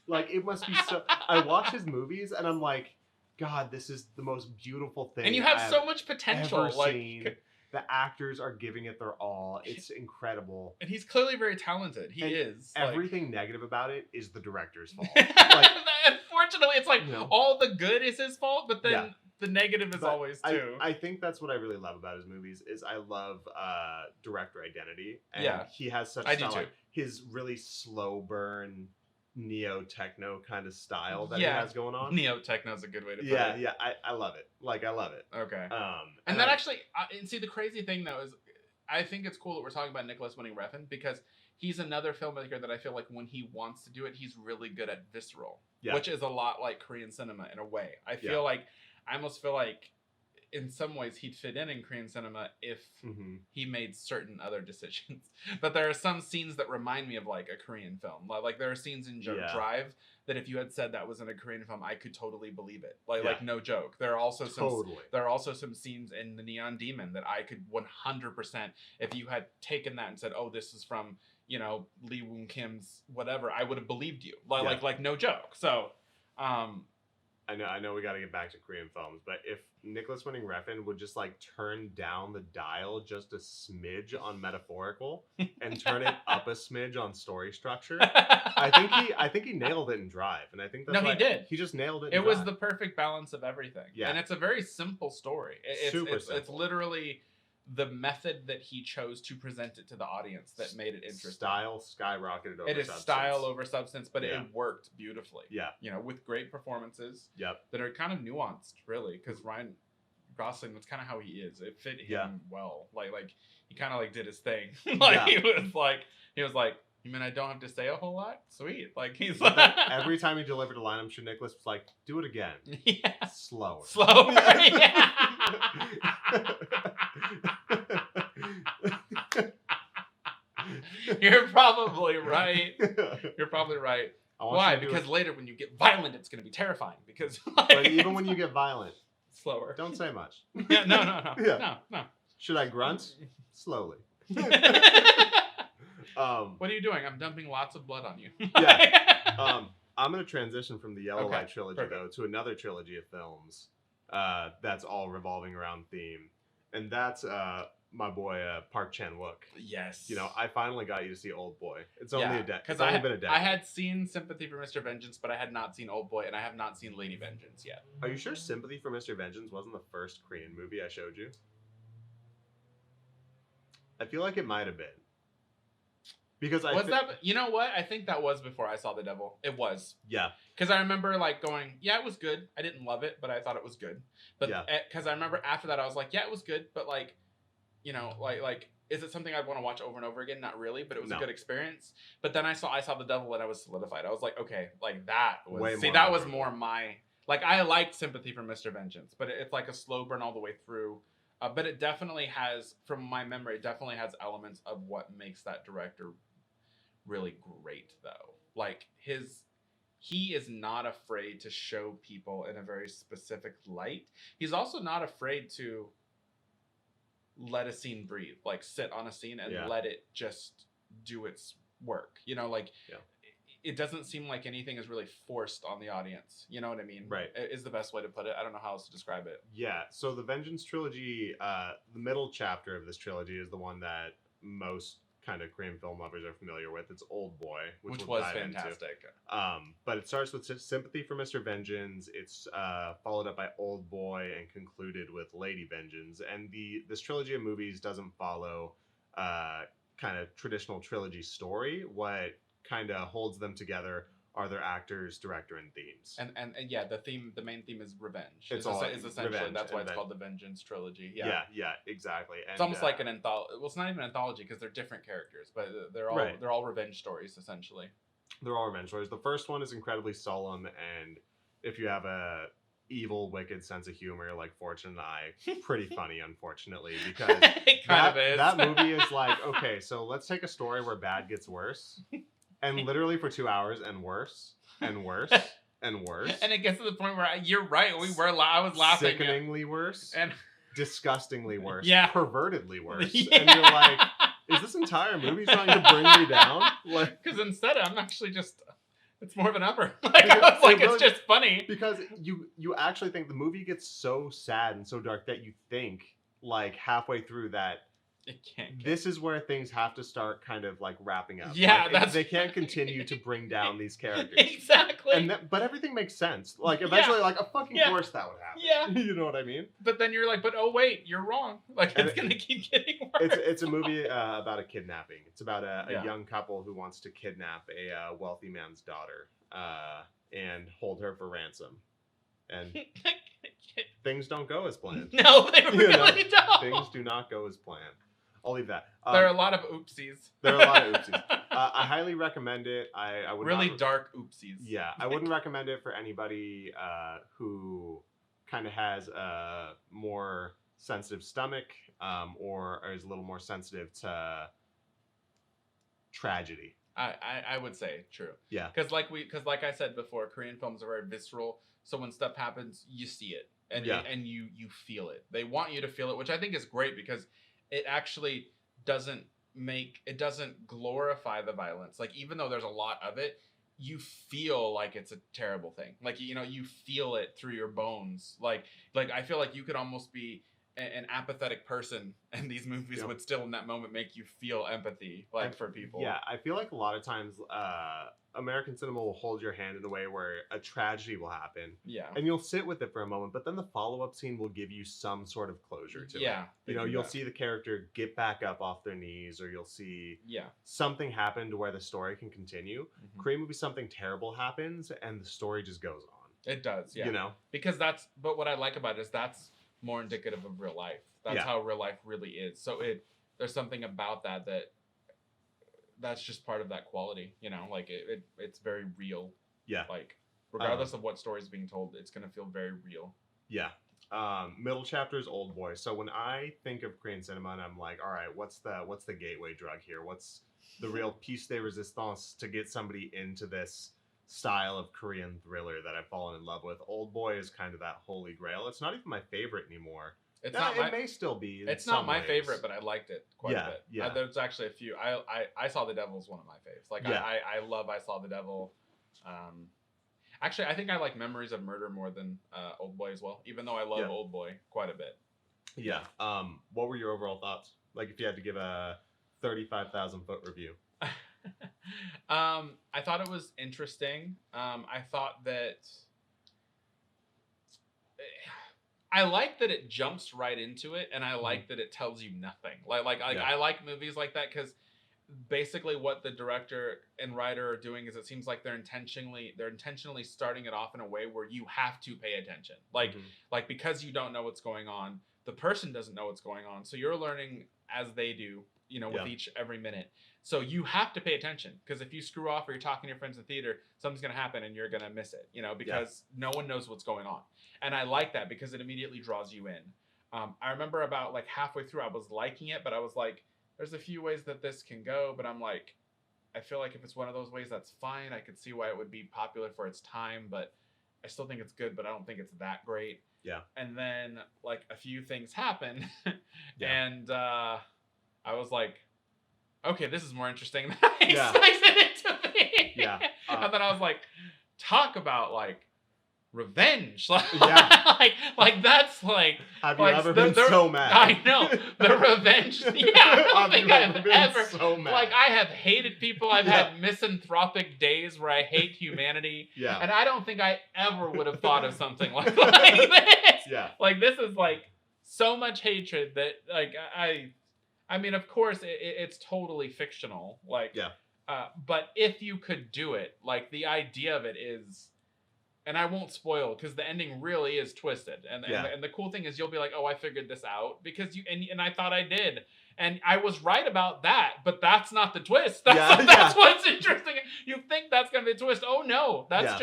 It must be so. I watch his movies and I'm like, God, this is the most beautiful thing. And you have so much potential. Ever seen. The actors are giving it their all. It's incredible. And he's clearly very talented. He is. Everything negative about it is the director's fault. Unfortunately, it's all the good is his fault, but then the negative is always too. I think that's what I really love about his movies is I love director identity. And he has such style. Too. His really slow burn neo-techno kind of style that he has going on. Neo-techno is a good way to put it. I love it. I love it. Okay. And that actually, and see, the crazy thing though is, I think it's cool that we're talking about Nicholas Winding Refn because he's another filmmaker that I feel like when he wants to do it, he's really good at visceral, which is a lot like Korean cinema in a way. I feel like I almost feel like in some ways he'd fit in Korean cinema if he made certain other decisions. But there are some scenes that remind me of like a Korean film. Like there are scenes in Drive that if you had said that was in a Korean film, I could totally believe it. Like no joke. There are also some scenes in The Neon Demon that I could 100%, if you had taken that and said, "Oh, this is from, you know, Lee Woon-kim's whatever," I would have believed you. Like no joke. So, I know we got to get back to Korean films, but if Nicholas Winding Refn would just like turn down the dial just a smidge on metaphorical and turn it up a smidge on story structure, I think he nailed it in Drive, and I think that's he did. He just nailed it. It was the perfect balance of everything. Yeah, and it's a very simple story. Super simple. It's literally the method that he chose to present it to the audience that made it interesting. Style skyrocketed over substance. It is style over substance, but it worked beautifully. Yeah. You know, with great performances. Yep. That are kind of nuanced, really, because Ryan Gosling, that's kind of how he is. It fit him well. Like he kind of like did his thing. He was like, you mean I don't have to say a whole lot? Sweet. Like he's like every time he delivered a line, I'm sure Nicholas was like, do it again. Yeah. Slower. Yeah. You're probably right. Why? Because later when you get violent, it's going to be terrifying. Because but even when you get violent, slower. Don't say much. Yeah, no. Should I grunt? Slowly. What are you doing? I'm dumping lots of blood on you. Yeah. I'm going to transition from the Yellow Light trilogy, though, to another trilogy of films that's all revolving around theme. And that's my boy, Park Chan-wook. Yes. You know, I finally got you to see Oldboy. It's only a decade. Because I had seen Sympathy for Mr. Vengeance, but I had not seen Oldboy, and I have not seen Lady Vengeance yet. Are you sure Sympathy for Mr. Vengeance wasn't the first Korean movie I showed you? I feel like it might have been. Because you know what? I think that was before I saw The Devil. It was. Yeah. Because I remember like going, yeah, it was good. I didn't love it, but I thought it was good. But because I remember after that, I was like, yeah, it was good, but like, you know, like, is it something I'd want to watch over and over again? Not really, but it was a good experience. But then I saw The Devil and I was solidified. I was like, okay, like that was that was more my like. I liked Sympathy for Mr. Vengeance, but it's like a slow burn all the way through. But it definitely has, from my memory, it definitely has elements of what makes that director really great, though. Like he is not afraid to show people in a very specific light. He's also not afraid to let a scene breathe, like sit on a scene and let it just do its work. You know, like it doesn't seem like anything is really forced on the audience. You know what I mean? Right. Is the best way to put it. I don't know how else to describe it. Yeah. So the Vengeance trilogy, the middle chapter of this trilogy is the one that most kind of Korean film lovers are familiar with. It's Oldboy, which was fantastic. But it starts with Sympathy for Mr. Vengeance. It's followed up by Oldboy and concluded with Lady Vengeance. And this trilogy of movies doesn't follow kind of traditional trilogy story. What kind of holds them together are their actors, director, and themes. And yeah, the main theme is revenge. It's essentially revenge, that's why it's called the Vengeance trilogy. Yeah, exactly. And, it's almost like an anthology. Well, it's not even an anthology because they're different characters, but they're all revenge stories essentially. They're all revenge stories. The first one is incredibly solemn, and if you have a evil, wicked sense of humor like Fortune and I, pretty funny, unfortunately, because it kind of is. That movie is like, okay, so let's take a story where bad gets worse. And literally for 2 hours, and worse, and worse, and worse. And it gets to the point where you're right. I was laughing. Sickeningly worse. And disgustingly worse. Yeah. Pervertedly worse. Yeah. And you're like, is this entire movie trying to bring me down? Like, because instead, I'm actually just. It's more of an upper. It's just funny. Because you actually think the movie gets so sad and so dark that you think like halfway through that. It can't. This is where things have to start kind of like wrapping up. Yeah, like, they can't continue to bring down these characters. Exactly. But everything makes sense. Like eventually, like a fucking course that would happen. Yeah. You know what I mean? But then you're like, but oh wait, you're wrong. Like it's gonna keep getting worse. It's a movie about a kidnapping. It's about a young couple who wants to kidnap a wealthy man's daughter and hold her for ransom. And things don't go as planned. No, they really don't. Things do not go as planned. I'll leave that. There are a lot of oopsies. I highly recommend it. I would really dark oopsies. Yeah, I wouldn't recommend it for anybody who kind of has a more sensitive stomach, or is a little more sensitive to tragedy. I would say true. Yeah. Because like I said before, Korean films are very visceral. So when stuff happens, you see it and you feel it. They want you to feel it, which I think is great because it actually doesn't glorify the violence. Like even though there's a lot of it, you feel like it's a terrible thing. Like you feel it through your bones. Like I feel like you could almost be an apathetic person, and these movies would still in that moment make you feel empathy for people. Yeah, I feel like a lot of times American cinema will hold your hand in a way where a tragedy will happen. Yeah. And you'll sit with it for a moment, but then the follow-up scene will give you some sort of closure to it. Yeah. You'll see the character get back up off their knees, or you'll see something happen to where the story can continue. Mm-hmm. Korean movie, something terrible happens and the story just goes on. It does, yeah. Because but what I like about it is that's more indicative of real life. That's how real life really is. So there's something about that's just part of that quality, like it's very real. Yeah. Like regardless of what story is being told, it's going to feel very real. Yeah. Middle chapter is Oldboy. So when I think of Korean cinema and I'm like, all right, what's the gateway drug here? What's the real piece de resistance to get somebody into this style of Korean thriller that I've fallen in love with? Oldboy is kind of that holy grail. It's not even my favorite anymore. It may still be. It's not my favorite, but I liked it quite a bit. Yeah. There's actually a few. I Saw the Devil is one of my faves. Like I love I Saw the Devil. Actually, I think I like Memories of Murder more than Oldboy as well. Even though I love Oldboy quite a bit. Yeah. What were your overall thoughts? Like if you had to give a 35,000 foot review. I thought it was interesting. I thought that I like that it jumps right into it, and I like that it tells you nothing. I like movies like that because basically what the director and writer are doing is it seems like they're intentionally starting it off in a way where you have to pay attention. Like because you don't know what's going on, the person doesn't know what's going on, so you're learning as they do, with every minute. So you have to pay attention because if you screw off or you're talking to your friends in theater, something's going to happen and you're going to miss it, because no one knows what's going on. And I like that because it immediately draws you in. I remember about like halfway through, I was liking it, but I was like, there's a few ways that this can go, but I'm like, I feel like if it's one of those ways, that's fine. I could see why it would be popular for its time, but I still think it's good, but I don't think it's that great. Yeah. And then like a few things happen and I was like, okay, this is more interesting than I expected it to be. Yeah. And then I was like, talk about like revenge. like that's like. Have you ever been so mad? I know the revenge. Yeah, I don't think I've ever. So mad. Like I have hated people. I've had misanthropic days where I hate humanity. Yeah. And I don't think I ever would have thought of something like this. Yeah. Like this is like so much hatred that like I mean, of course, it's totally fictional. Like, but if you could do it, like the idea of it is, and I won't spoil because the ending really is twisted. And the cool thing is you'll be like, oh, I figured this out because and I thought I did. And I was right about that, but that's not the twist. That's what's interesting. You think that's going to be a twist. Oh no, that's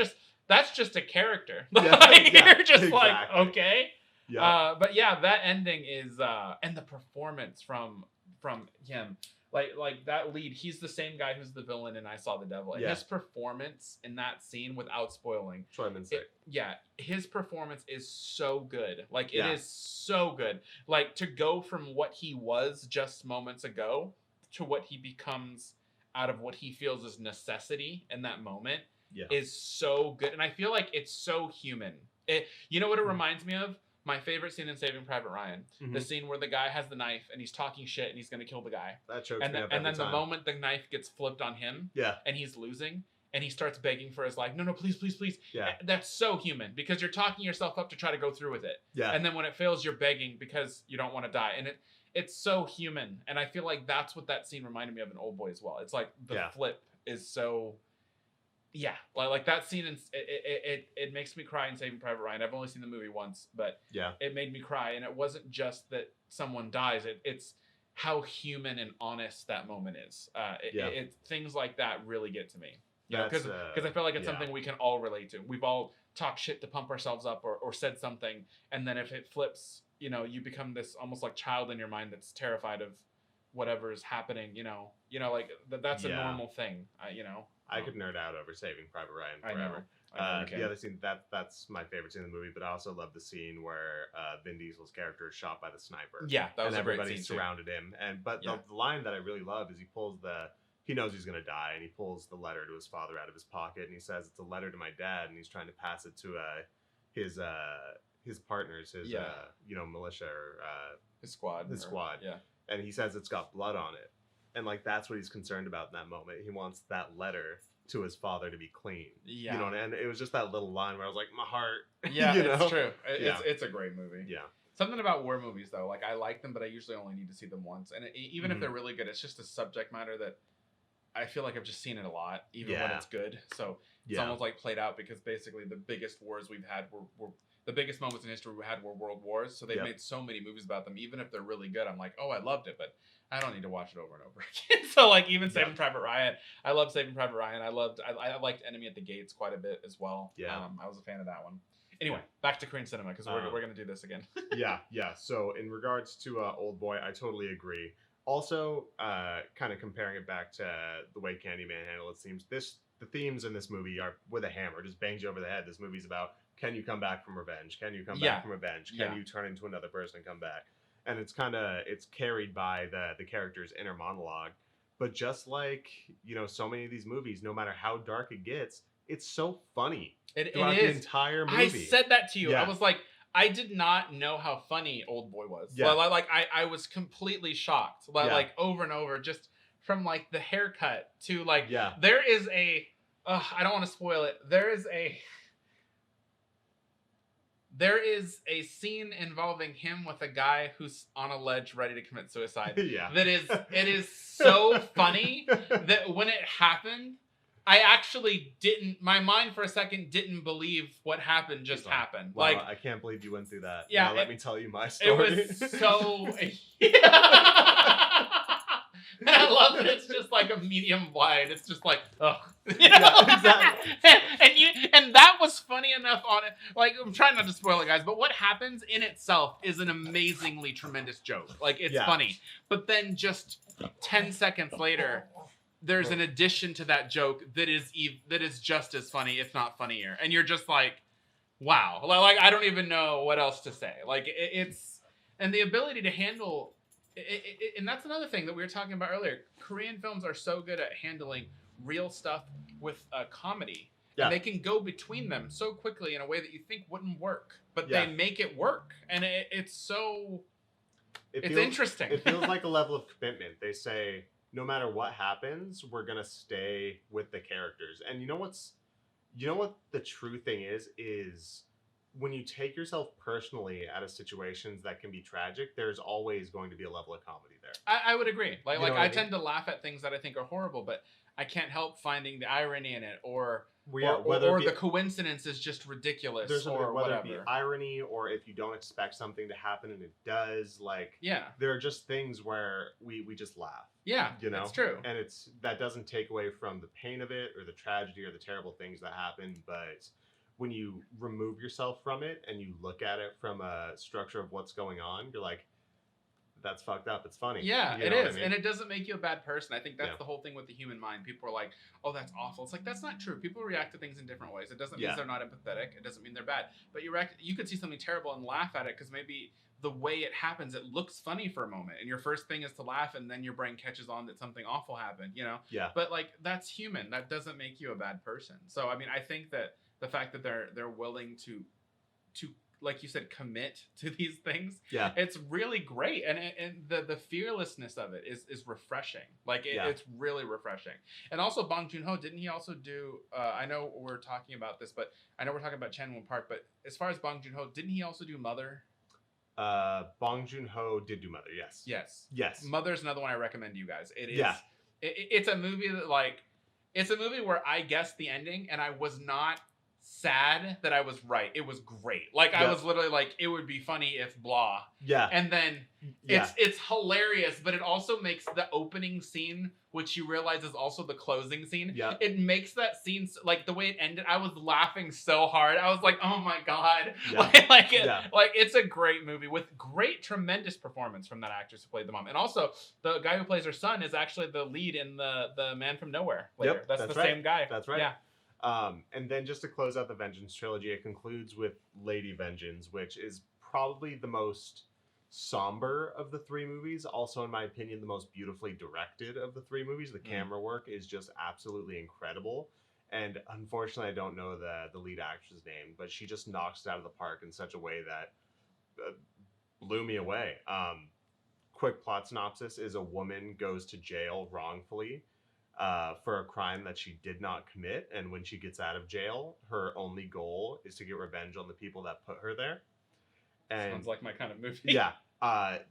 just a character. You're just like, okay. Yeah. But yeah, that ending is, and the performance from him, like that lead, he's the same guy who's the villain in I Saw the Devil, and his performance in that scene, without spoiling, his performance is so good. Like it is so good. Like to go from what he was just moments ago to what he becomes out of what he feels is necessity in that moment is so good, and I feel like it's so human. You know what it reminds me of? My favorite scene in Saving Private Ryan, the scene where the guy has the knife and he's talking shit and he's going to kill the guy. That chokes me up and then every time. The moment the knife gets flipped on him and he's losing and he starts begging for his life. No, please, please, please. Yeah. That's so human because you're talking yourself up to try to go through with it. Yeah. And then when it fails, you're begging because you don't want to die. And it's so human. And I feel like that's what that scene reminded me of in Oldboy as well. It's like the flip is so... Yeah, like that scene, it makes me cry in Saving Private Ryan. I've only seen the movie once, but it made me cry. And it wasn't just that someone dies. It's how human and honest that moment is. Things like that really get to me. You know, That's because I feel like it's yeah. something we can all relate to. We've all talked shit to pump ourselves up or said something, and then if it flips, you know, you become this almost like child in your mind that's terrified of whatever is happening. Like that's a Yeah. normal thing. You know, I could nerd out over Saving Private Ryan I forever. know you The can. other scene that's my favorite scene in the movie, but I also love the scene where Vin Diesel's character is shot by the sniper. Yeah, that was and a great everybody scene surrounded him. And but Yeah. the line that I really love is he knows he's gonna die, and he pulls the letter to his father out of his pocket, and he says it's a letter to my dad, and he's trying to pass it to his partners, his militia or His squad. Yeah. and he says it's got blood on it, and like that's what he's concerned about in that moment. He wants that letter to his father to be clean. Yeah. You know, and it was just that little line where I was like, my heart. Yeah, you know? it's true. Yeah. It's a great movie. Yeah. Something about war movies though, like I like them, but I usually only need to see them once. And even if they're really good, it's just a subject matter that I feel like I've just seen it a lot, even when it's good. So it's almost like played out because basically the biggest wars we've had were the biggest moments in history we had were world wars. So they've made so many movies about them. Even if they're really good, I'm like, oh, I loved it, but I don't need to watch it over and over again. So like even Saving Private Ryan, I love Saving Private Ryan. I liked Enemy at the Gates quite a bit as well. Yeah. I was a fan of that one. Anyway, back to Korean cinema because we're gonna do this again. yeah. So in regards to Oldboy, I totally agree. Also, kind of comparing it back to the way Candyman handled it, seems the themes in this movie are with a hammer, just bangs you over the head. This movie's about, can you come back from revenge? Can you come back from revenge? Can you turn into another person and come back? And it's carried by the character's inner monologue. But just like, so many of these movies, no matter how dark it gets, it's so funny throughout the entire movie. I said that to you. I was like, I did not know how funny Oldboy was. Yeah. Like I was completely shocked. Like over and over, just from like the haircut to like there is a I don't want to spoil it. There is a scene involving him with a guy who's on a ledge ready to commit suicide. It is so funny that when it happened, I actually my mind for a second didn't believe what happened just happened. Wow, like, I can't believe you went through that. Yeah. Now let me tell you my story. It was so... And I love that it's just like a medium wide. It's just like, ugh. Exactly. And that was funny enough on it. Like, I'm trying not to spoil it, guys, but what happens in itself is an amazingly tremendous joke. Like, it's funny. But then just 10 seconds later, there's an addition to that joke that is just as funny, if not funnier. And you're just like, wow. Like, I don't even know what else to say. Like, it's... And the ability to handle... and that's another thing that we were talking about earlier. Korean films are so good at handling real stuff with comedy. Yeah. And they can go between them so quickly in a way that you think wouldn't work. But they make it work. And it's so... It's interesting. It feels like a level of commitment. They say, no matter what happens, we're going to stay with the characters. And you know what the true thing is when you take yourself personally out of situations that can be tragic, there's always going to be a level of comedy there. I would agree. Like I tend to laugh at things that I think are horrible, but I can't help finding the irony in it, or the coincidence is just ridiculous, or whether whatever. it be irony, or if you don't expect something to happen and it does. Like, there are just things where we just laugh. Yeah, that's true. And that doesn't take away from the pain of it or the tragedy or the terrible things that happen, but when you remove yourself from it and you look at it from a structure of what's going on, you're like, that's fucked up. It's funny. Yeah, it is. I mean? And it doesn't make you a bad person. I think that's the whole thing with the human mind. People are like, oh, that's awful. It's like, that's not true. People react to things in different ways. It doesn't mean they're not empathetic. It doesn't mean they're bad. But you could see something terrible and laugh at it because maybe the way it happens, it looks funny for a moment. And your first thing is to laugh, and then your brain catches on that something awful happened, Yeah. But like, that's human. That doesn't make you a bad person. So, I mean, I think that the fact that they're willing to like you said, commit to these things, it's really great, and the fearlessness of it is refreshing. Like it's really refreshing. And also Bong Joon-ho, didn't he also do? I know we're talking about this, but I know we're talking about Chan-wook Park. But as far as Bong Joon-ho, didn't he also do Mother? Bong Joon-ho did do Mother. Yes. Mother's another one I recommend to you guys. It is. It's a movie that it's a movie where I guessed the ending and I was not sad that I was right. It was great. Like I was literally like, it would be funny if blah. Yeah. And then it's hilarious, but it also makes the opening scene, which you realize is also the closing scene. Yeah. It makes that scene like the way it ended. I was laughing so hard. I was like, oh my god. Yeah. Like it's a great movie with great, tremendous performance from that actress who played the mom. And also the guy who plays her son is actually the lead in the Man from Nowhere later. Yep, That's the same guy. That's right. Yeah. And then just to close out the Vengeance trilogy, it concludes with Lady Vengeance, which is probably the most somber of the three movies. Also, in my opinion, the most beautifully directed of the three movies. The camera work is just absolutely incredible. And unfortunately, I don't know the lead actress name, but she just knocks it out of the park in such a way that blew me away. Quick plot synopsis is a woman goes to jail wrongfully for a crime that she did not commit, and when she gets out of jail, her only goal is to get revenge on the people that put her there. And sounds like my kind of movie. Yeah.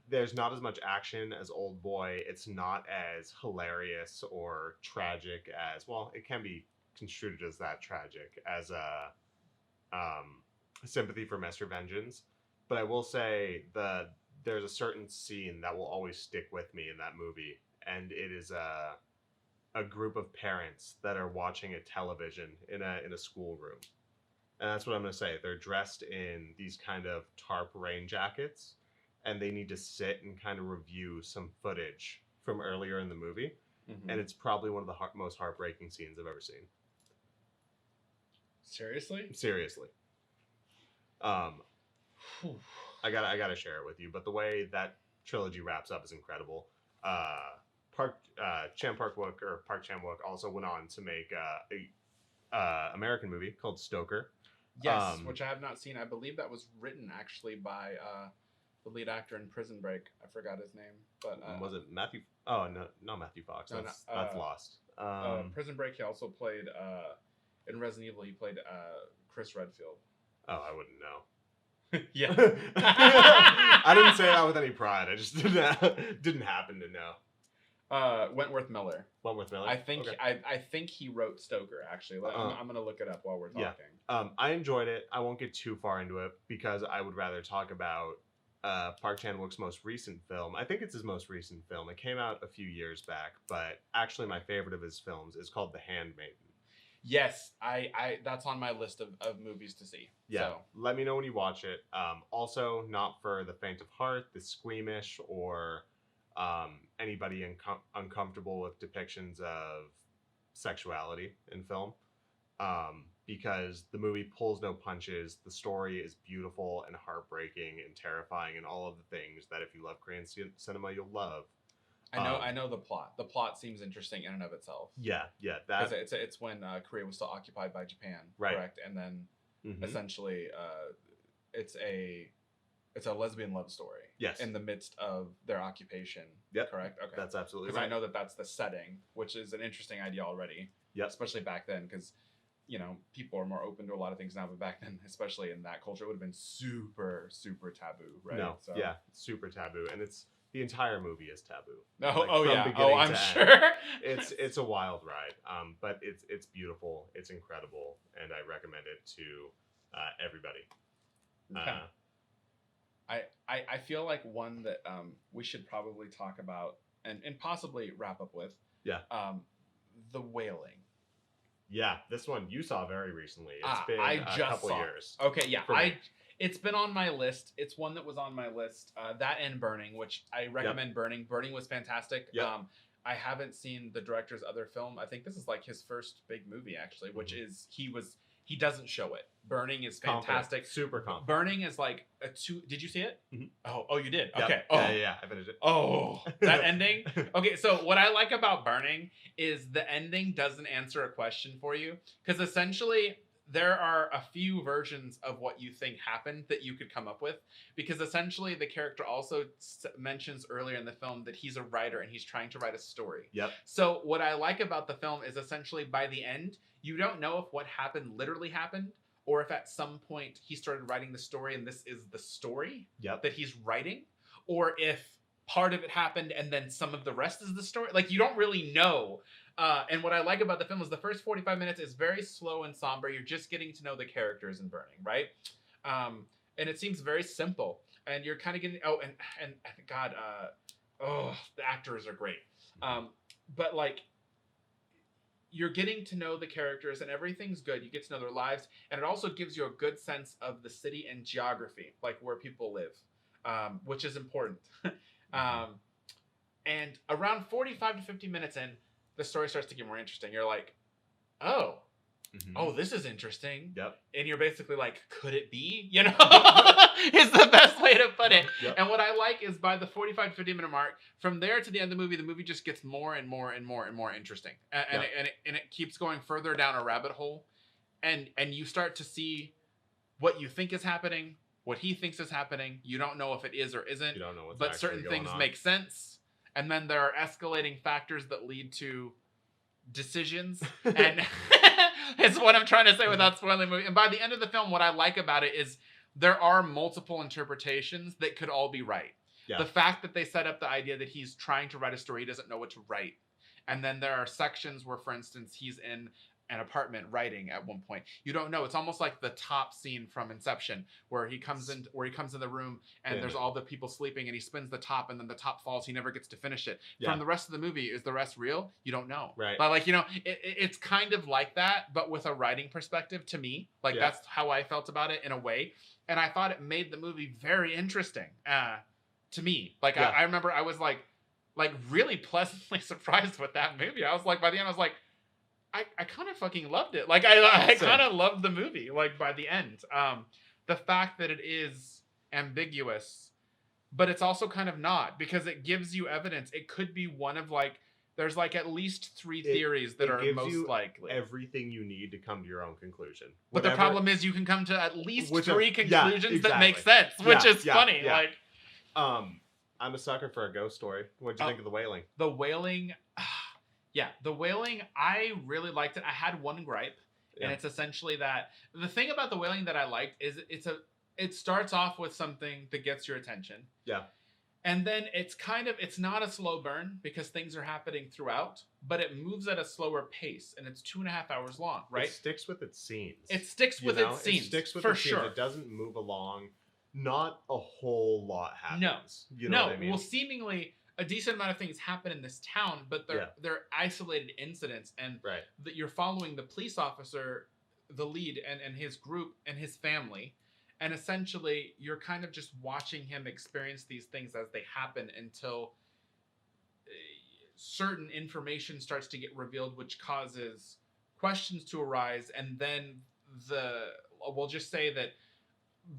There's not as much action as Oldboy. It's not as hilarious or tragic as, well, it can be construed as that tragic as Sympathy for Mr. Vengeance. But I will say there's a certain scene that will always stick with me in that movie, and it is a group of parents that are watching a television in a schoolroom. And that's what I'm going to say. They're dressed in these kind of tarp rain jackets, and they need to sit and kind of review some footage from earlier in the movie. Mm-hmm. And it's probably one of the most heartbreaking scenes I've ever seen. Seriously? Seriously. I gotta share it with you. But the way that trilogy wraps up is incredible. Park Chan-wook also went on to make a American movie called Stoker. Yes, which I have not seen. I believe that was written actually by the lead actor in Prison Break. I forgot his name, but was it Matthew? Oh no, not Matthew Fox. That's Lost. Prison Break. He also played in Resident Evil. He played Chris Redfield. Oh, I wouldn't know. Yeah, I didn't say that with any pride. I just didn't happen to know. Wentworth Miller. I think okay. I think he wrote Stoker actually. I'm gonna look it up while we're talking. Yeah. I enjoyed it. I won't get too far into it because I would rather talk about Park Chan-wook's most recent film. I think it's his most recent film. It came out a few years back, but actually my favorite of his films is called The Handmaiden. Yes, I that's on my list of movies to see. Yeah, so. Let me know when you watch it. Also, not for the faint of heart, the squeamish, or anybody uncomfortable with depictions of sexuality in film. Because the movie pulls no punches. The story is beautiful and heartbreaking and terrifying and all of the things that if you love Korean cinema, you'll love. I know the plot. The plot seems interesting in and of itself. Yeah. That it's when Korea was still occupied by Japan, right? Correct, and then essentially it's a lesbian love story. Yes. In the midst of their occupation. Yep. Correct. Okay. That's absolutely because right. I know that's the setting, which is an interesting idea already. Yep. Especially back then, because people are more open to a lot of things now, but back then, especially in that culture, it would have been super, super taboo, right? No. So. Yeah. Super taboo, and the entire movie is taboo. I'm sure. It's a wild ride, but it's beautiful, it's incredible, and I recommend it to everybody. Okay. I feel like one that we should probably talk about and possibly wrap up with. Yeah. The Wailing. Yeah, this one you saw very recently. It's been a couple years. Okay, yeah. It's been on my list. It's one that was on my list. That and Burning, which I recommend. Burning. Burning was fantastic. Yep. I haven't seen the director's other film. I think this is like his first big movie, actually, which is he doesn't show it. Burning is fantastic. Super confident. Burning is like a 2. Did you see it? Mm-hmm. Oh, you did? Yep. Okay. Yeah, I finished it. Oh, that ending? Okay, so what I like about Burning is the ending doesn't answer a question for you. Because essentially, there are a few versions of what you think happened that you could come up with. Because essentially, the character also mentions earlier in the film that he's a writer and he's trying to write a story. Yep. So what I like about the film is essentially by the end, you don't know if what happened literally happened, or if at some point he started writing the story and this is the story that he's writing, or if part of it happened and then some of the rest is the story. Like, you don't really know. And what I like about the film is the first 45 minutes is very slow and somber. You're just getting to know the characters in Burning, right? And it seems very simple. And you're kind of getting... Oh, and God, the actors are great. But, like, you're getting to know the characters and everything's good. You get to know their lives. And it also gives you a good sense of the city and geography, like where people live, which is important. And around 45 to 50 minutes in, the story starts to get more interesting. You're like, oh, this is interesting. Yep. And you're basically like, could it be? You know, is the best way to put it. Yep. And what I like is by the 45 to 50 minute mark, from there to the end of the movie just gets more and more and more and more interesting. And it keeps going further down a rabbit hole. And you start to see what you think is happening, what he thinks is happening. You don't know if it is or isn't. You don't know what's but actually certain going things on. make sense. And then there are escalating factors that lead to decisions. And it's what I'm trying to say without spoiling the movie. And by the end of the film, what I like about it is there are multiple interpretations that could all be right. Yeah. The fact that they set up the idea that he's trying to write a story, he doesn't know what to write. And then there are sections where, for instance, he's in an apartment writing at one point. You don't know. It's almost like the top scene from Inception, where he comes in the room and there's all the people sleeping and he spins the top and then the top falls. He never gets to finish it. Yeah. From the rest of the movie, is the rest real? You don't know. Right. But like, you know, it's kind of like that, but with a writing perspective to me. Like that's how I felt about it in a way. And I thought it made the movie very interesting to me. Like I remember I was like really pleasantly surprised with that movie. I was like, by the end, I was like, I kind of fucking loved it. Like I kind of loved the movie. Like by the end, the fact that it is ambiguous, but it's also kind of not, because it gives you evidence. It could be one of like, there's like at least three theories that are most likely. Everything you need to come to your own conclusion. But the problem is you can come to at least three conclusions that make sense, which is funny. Yeah. Like, I'm a sucker for a ghost story. What'd you think of The Wailing? The Wailing. Yeah, The Wailing, I really liked it. I had one gripe, and it's essentially that the thing about The Wailing that I liked is it starts off with something that gets your attention. Yeah. And then it's not a slow burn because things are happening throughout, but it moves at a slower pace, and it's 2.5 hours long, right? It sticks with its scenes. It sticks with its scenes. It sticks with for its sure. Scenes. It doesn't move along. Not a whole lot happens. No. You know what I mean? Well, seemingly a decent amount of things happen in this town, but they're isolated incidents, and that you're following the police officer, the lead, and his group and his family, and essentially you're kind of just watching him experience these things as they happen until certain information starts to get revealed, which causes questions to arise, and then we'll just say that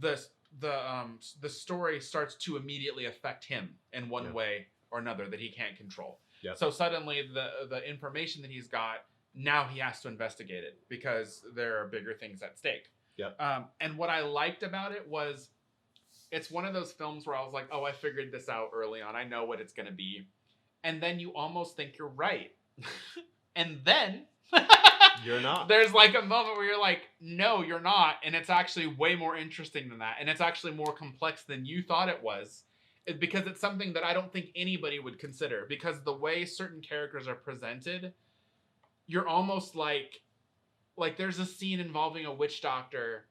the story starts to immediately affect him in one way or another that he can't control. Yep. So suddenly the information that he's got, now he has to investigate it because there are bigger things at stake. Yep. And what I liked about it was it's one of those films where I was like, oh, I figured this out early on. I know what it's going to be. And then you almost think you're right. And then you're not. There's like a moment where you're like, no, you're not. And it's actually way more interesting than that. And it's actually more complex than you thought it was. Because it's something that I don't think anybody would consider. Because the way certain characters are presented, you're almost like there's a scene involving a witch doctor,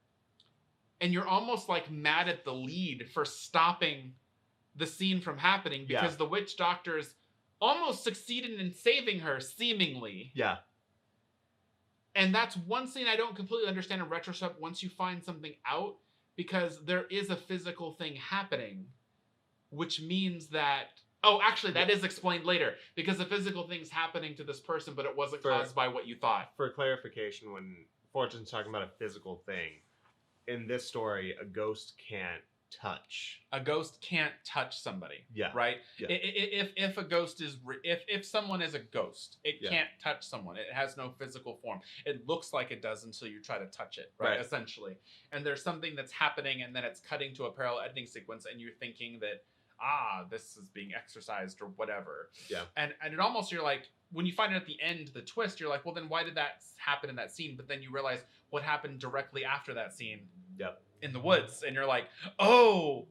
and you're almost like mad at the lead for stopping the scene from happening because the witch doctors almost succeeded in saving her, seemingly. Yeah. And that's one scene I don't completely understand in retrospect once you find something out, because there is a physical thing happening. Which means that... Oh, actually, that is explained later. Because the physical thing's happening to this person, but it wasn't caused by what you thought. For clarification, when Fortune's talking about a physical thing, in this story, a ghost can't touch. A ghost can't touch somebody. Yeah. Right? Yeah. If a ghost is... If someone is a ghost, it can't touch someone. It has no physical form. It looks like it does until you try to touch it, right? Essentially. And there's something that's happening, and then it's cutting to a parallel editing sequence, and you're thinking that... this is being exercised or whatever. Yeah. And it almost, you're like, when you find it at the end, the twist, you're like, well, then why did that happen in that scene? But then you realize what happened directly after that scene in the woods, and you're like, oh,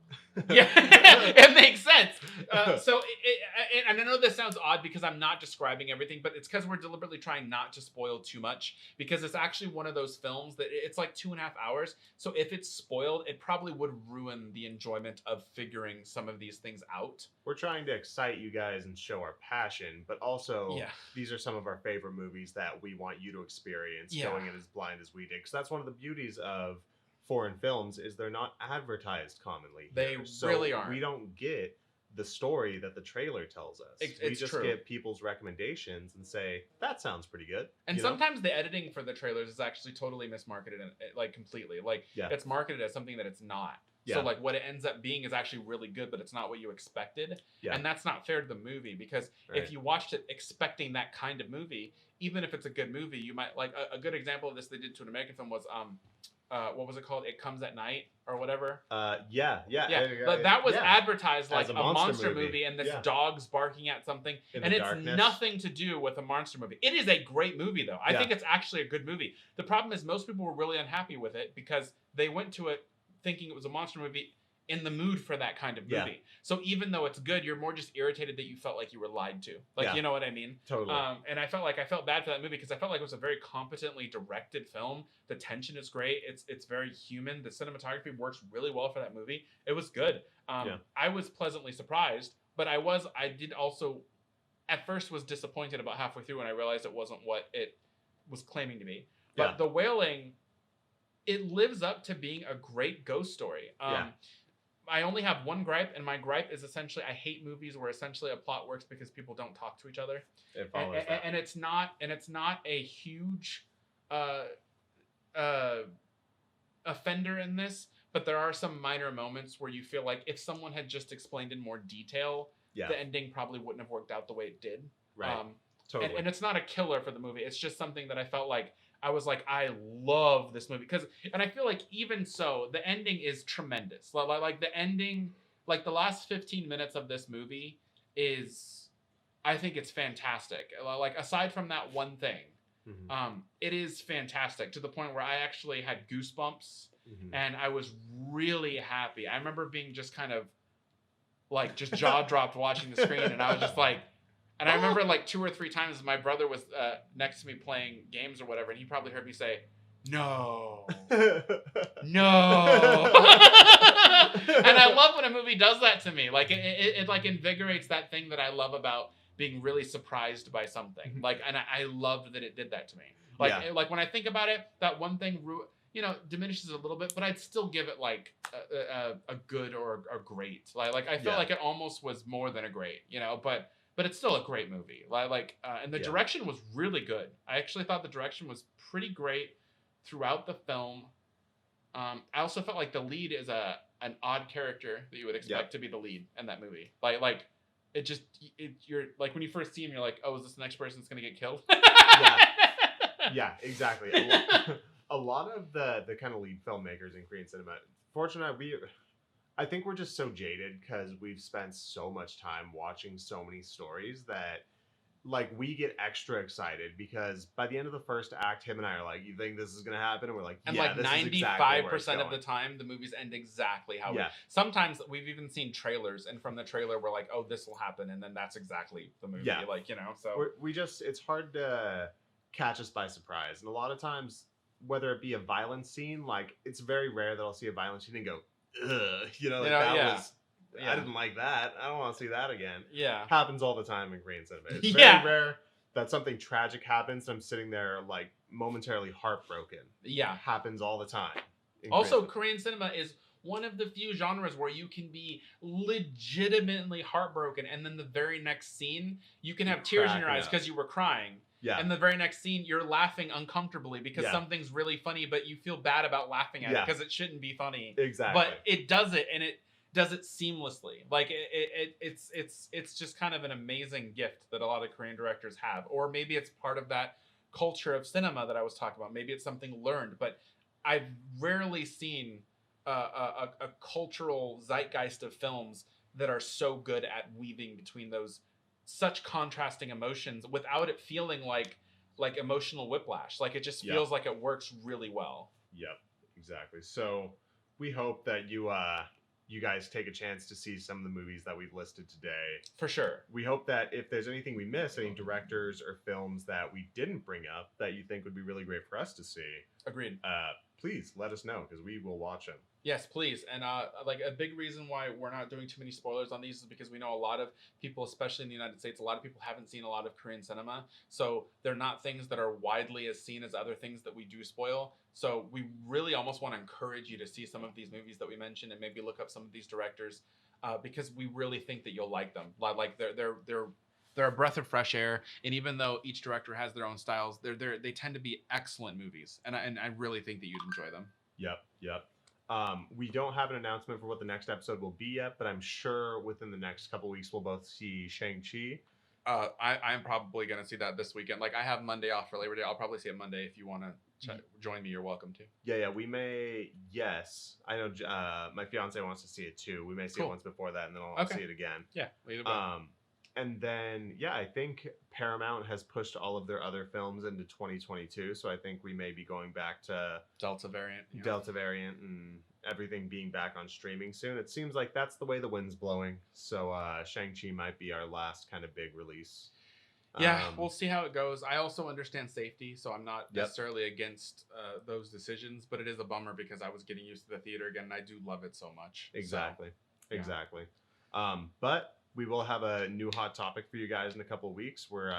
yeah, it makes sense. And I know this sounds odd because I'm not describing everything, but it's because we're deliberately trying not to spoil too much, because it's actually one of those films that it's like 2.5 hours. So if it's spoiled, it probably would ruin the enjoyment of figuring some of these things out. We're trying to excite you guys and show our passion, but also Yeah. these are some of our favorite movies that we want you to experience going in as blind as we did. Because that's one of the beauties of foreign films is they're not advertised commonly. They really aren't. We don't get the story that the trailer tells us. We just get people's recommendations and say, that sounds pretty good. And sometimes the editing for the trailers is actually totally mismarketed, and like completely. Like it's marketed as something that it's not. So like what it ends up being is actually really good, but it's not what you expected. And that's not fair to the movie, because if you watched it expecting that kind of movie, even if it's a good movie, you might like a good example of this they did to an American film was what was it called? It Comes at Night or whatever. But that was advertised like a monster movie, and this dog's barking at something, and it's nothing to do with a monster movie. It is a great movie, though. I think it's actually a good movie. The problem is most people were really unhappy with it because they went to it thinking it was a monster movie, in the mood for that kind of movie. So even though it's good, you're more just irritated that you felt like you were lied to. Like, you know what I mean? Totally. And I felt bad for that movie because I felt like it was a very competently directed film. The tension is great. It's very human. The cinematography works really well for that movie. It was good. I was pleasantly surprised, but I did also at first was disappointed about halfway through when I realized it wasn't what it was claiming to be. But The Wailing, it lives up to being a great ghost story. I only have one gripe, and my gripe is essentially I hate movies where essentially a plot works because people don't talk to each other. And it's not a huge offender in this, but there are some minor moments where you feel like if someone had just explained in more detail, the ending probably wouldn't have worked out the way it did. Right. Totally. And it's not a killer for the movie. It's just something that I felt like I was like, I love this movie and I feel like even so, the ending is tremendous. Like the ending, like the last 15 minutes of this movie is, I think it's fantastic. Like aside from that one thing, it is fantastic to the point where I actually had goosebumps and I was really happy. I remember being just kind of like just jaw dropped watching the screen, and I was just like. And I remember like 2 or 3 times my brother was next to me playing games or whatever, and he probably heard me say, no. No. And I love when a movie does that to me. Like it like invigorates that thing that I love about being really surprised by something. Like, and I loved that it did that to me. Like, like when I think about it, that one thing, diminishes a little bit, but I'd still give it like a good or a great. Like I felt like it almost was more than a great, but it's still a great movie. And the direction was really good. I actually thought the direction was pretty great throughout the film. I also felt like the lead is an odd character that you would expect to be the lead in that movie. You're like when you first see him, you're like, oh, is this the next person that's gonna get killed? Yeah, exactly. A lot of the kind of lead filmmakers in Korean cinema, fortunately, I think we're just so jaded because we've spent so much time watching so many stories that like we get extra excited because by the end of the first act, him and I are like, you think this is going to happen? And we're like, and yeah, like this 95% is exactly where it's going. of the time, the movies end exactly how sometimes we've even seen trailers, and from the trailer, we're like, oh, this will happen. And then that's exactly the movie. Yeah. So it's hard to catch us by surprise. And a lot of times, whether it be a violent scene, like it's very rare that I'll see a violent scene and go, ugh, I didn't like that. I don't want to see that again. Yeah. Happens all the time in Korean cinema. It's very rare that something tragic happens and I'm sitting there like momentarily heartbroken. Yeah. Happens all the time. Also, Korean cinema is one of the few genres where you can be legitimately heartbroken, and then the very next scene, you can have tears in your eyes because you were crying. Yeah. And the very next scene, you're laughing uncomfortably because something's really funny, but you feel bad about laughing at it because it shouldn't be funny. Exactly. But it does it, and it does it seamlessly. Like it's just kind of an amazing gift that a lot of Korean directors have, or maybe it's part of that culture of cinema that I was talking about. Maybe it's something learned, but I've rarely seen a cultural zeitgeist of films that are so good at weaving between those such contrasting emotions without it feeling like emotional whiplash. Like it just feels like it works really well. Yep, exactly. So we hope that you guys take a chance to see some of the movies that we've listed today. For sure. We hope that if there's anything we missed, any directors or films that we didn't bring up that you think would be really great for us to see, Agreed. Please let us know because we will watch them. Yes, please. And like a big reason why we're not doing too many spoilers on these is because we know a lot of people, especially in the United States, a lot of people haven't seen a lot of Korean cinema. So they're not things that are widely as seen as other things that we do spoil. So we really almost want to encourage you to see some of these movies that we mentioned and maybe look up some of these directors because we really think that you'll like them. Like they're a breath of fresh air, and even though each director has their own styles, they tend to be excellent movies, and I really think that you'd enjoy them. Yep. We don't have an announcement for what the next episode will be yet, but I'm sure within the next couple weeks we'll both see Shang-Chi. I'm probably going to see that this weekend. Like I have Monday off for Labor Day. I'll probably see it Monday. If you want to join me, you're welcome to. Yeah, we may. Yes, I know. My fiance wants to see it too. We may see it once before that, and then I'll see it again. Yeah, either way. And then, I think Paramount has pushed all of their other films into 2022. So I think we may be going back to Delta variant. And everything being back on streaming soon. It seems like that's the way the wind's blowing. So Shang-Chi might be our last kind of big release. Yeah, we'll see how it goes. I also understand safety, so I'm not necessarily against those decisions. But it is a bummer because I was getting used to the theater again, and I do love it so much. Exactly. But we will have a new hot topic for you guys in a couple of weeks. We're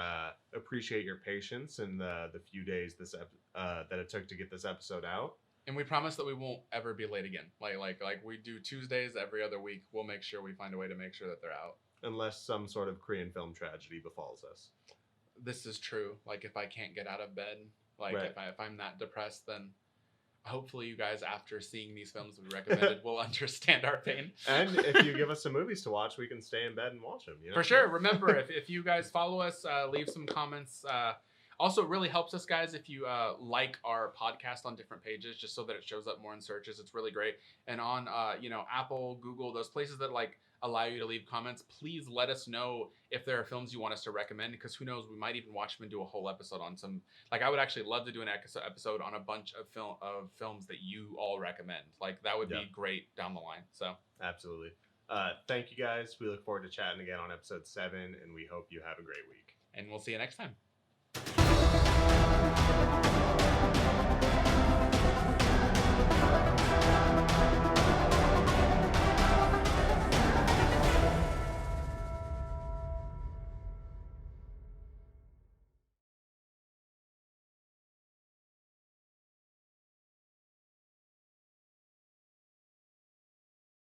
appreciate your patience and the few days that it took to get this episode out. And we promise that we won't ever be late again. Like we do Tuesdays every other week. We'll make sure we find a way to make sure that they're out. Unless some sort of Korean film tragedy befalls us. This is true. Like if I can't get out of bed, if I'm that depressed, then hopefully you guys, after seeing these films we recommended, will understand our pain. And if you give us some movies to watch, we can stay in bed and watch them. For sure. Remember, if you guys follow us, leave some comments. Also, it really helps us, guys, if you like our podcast on different pages, just so that it shows up more in searches. It's really great. And on Apple, Google, those places that allow you to leave comments, please let us know if there are films you want us to recommend, because who knows, we might even watch them and do a whole episode on some. I would actually love to do an episode on a bunch of films that you all recommend. That would be great down the line. So absolutely. Thank you guys. We look forward to chatting again on episode 7, and we hope you have a great week. And we'll see you next time.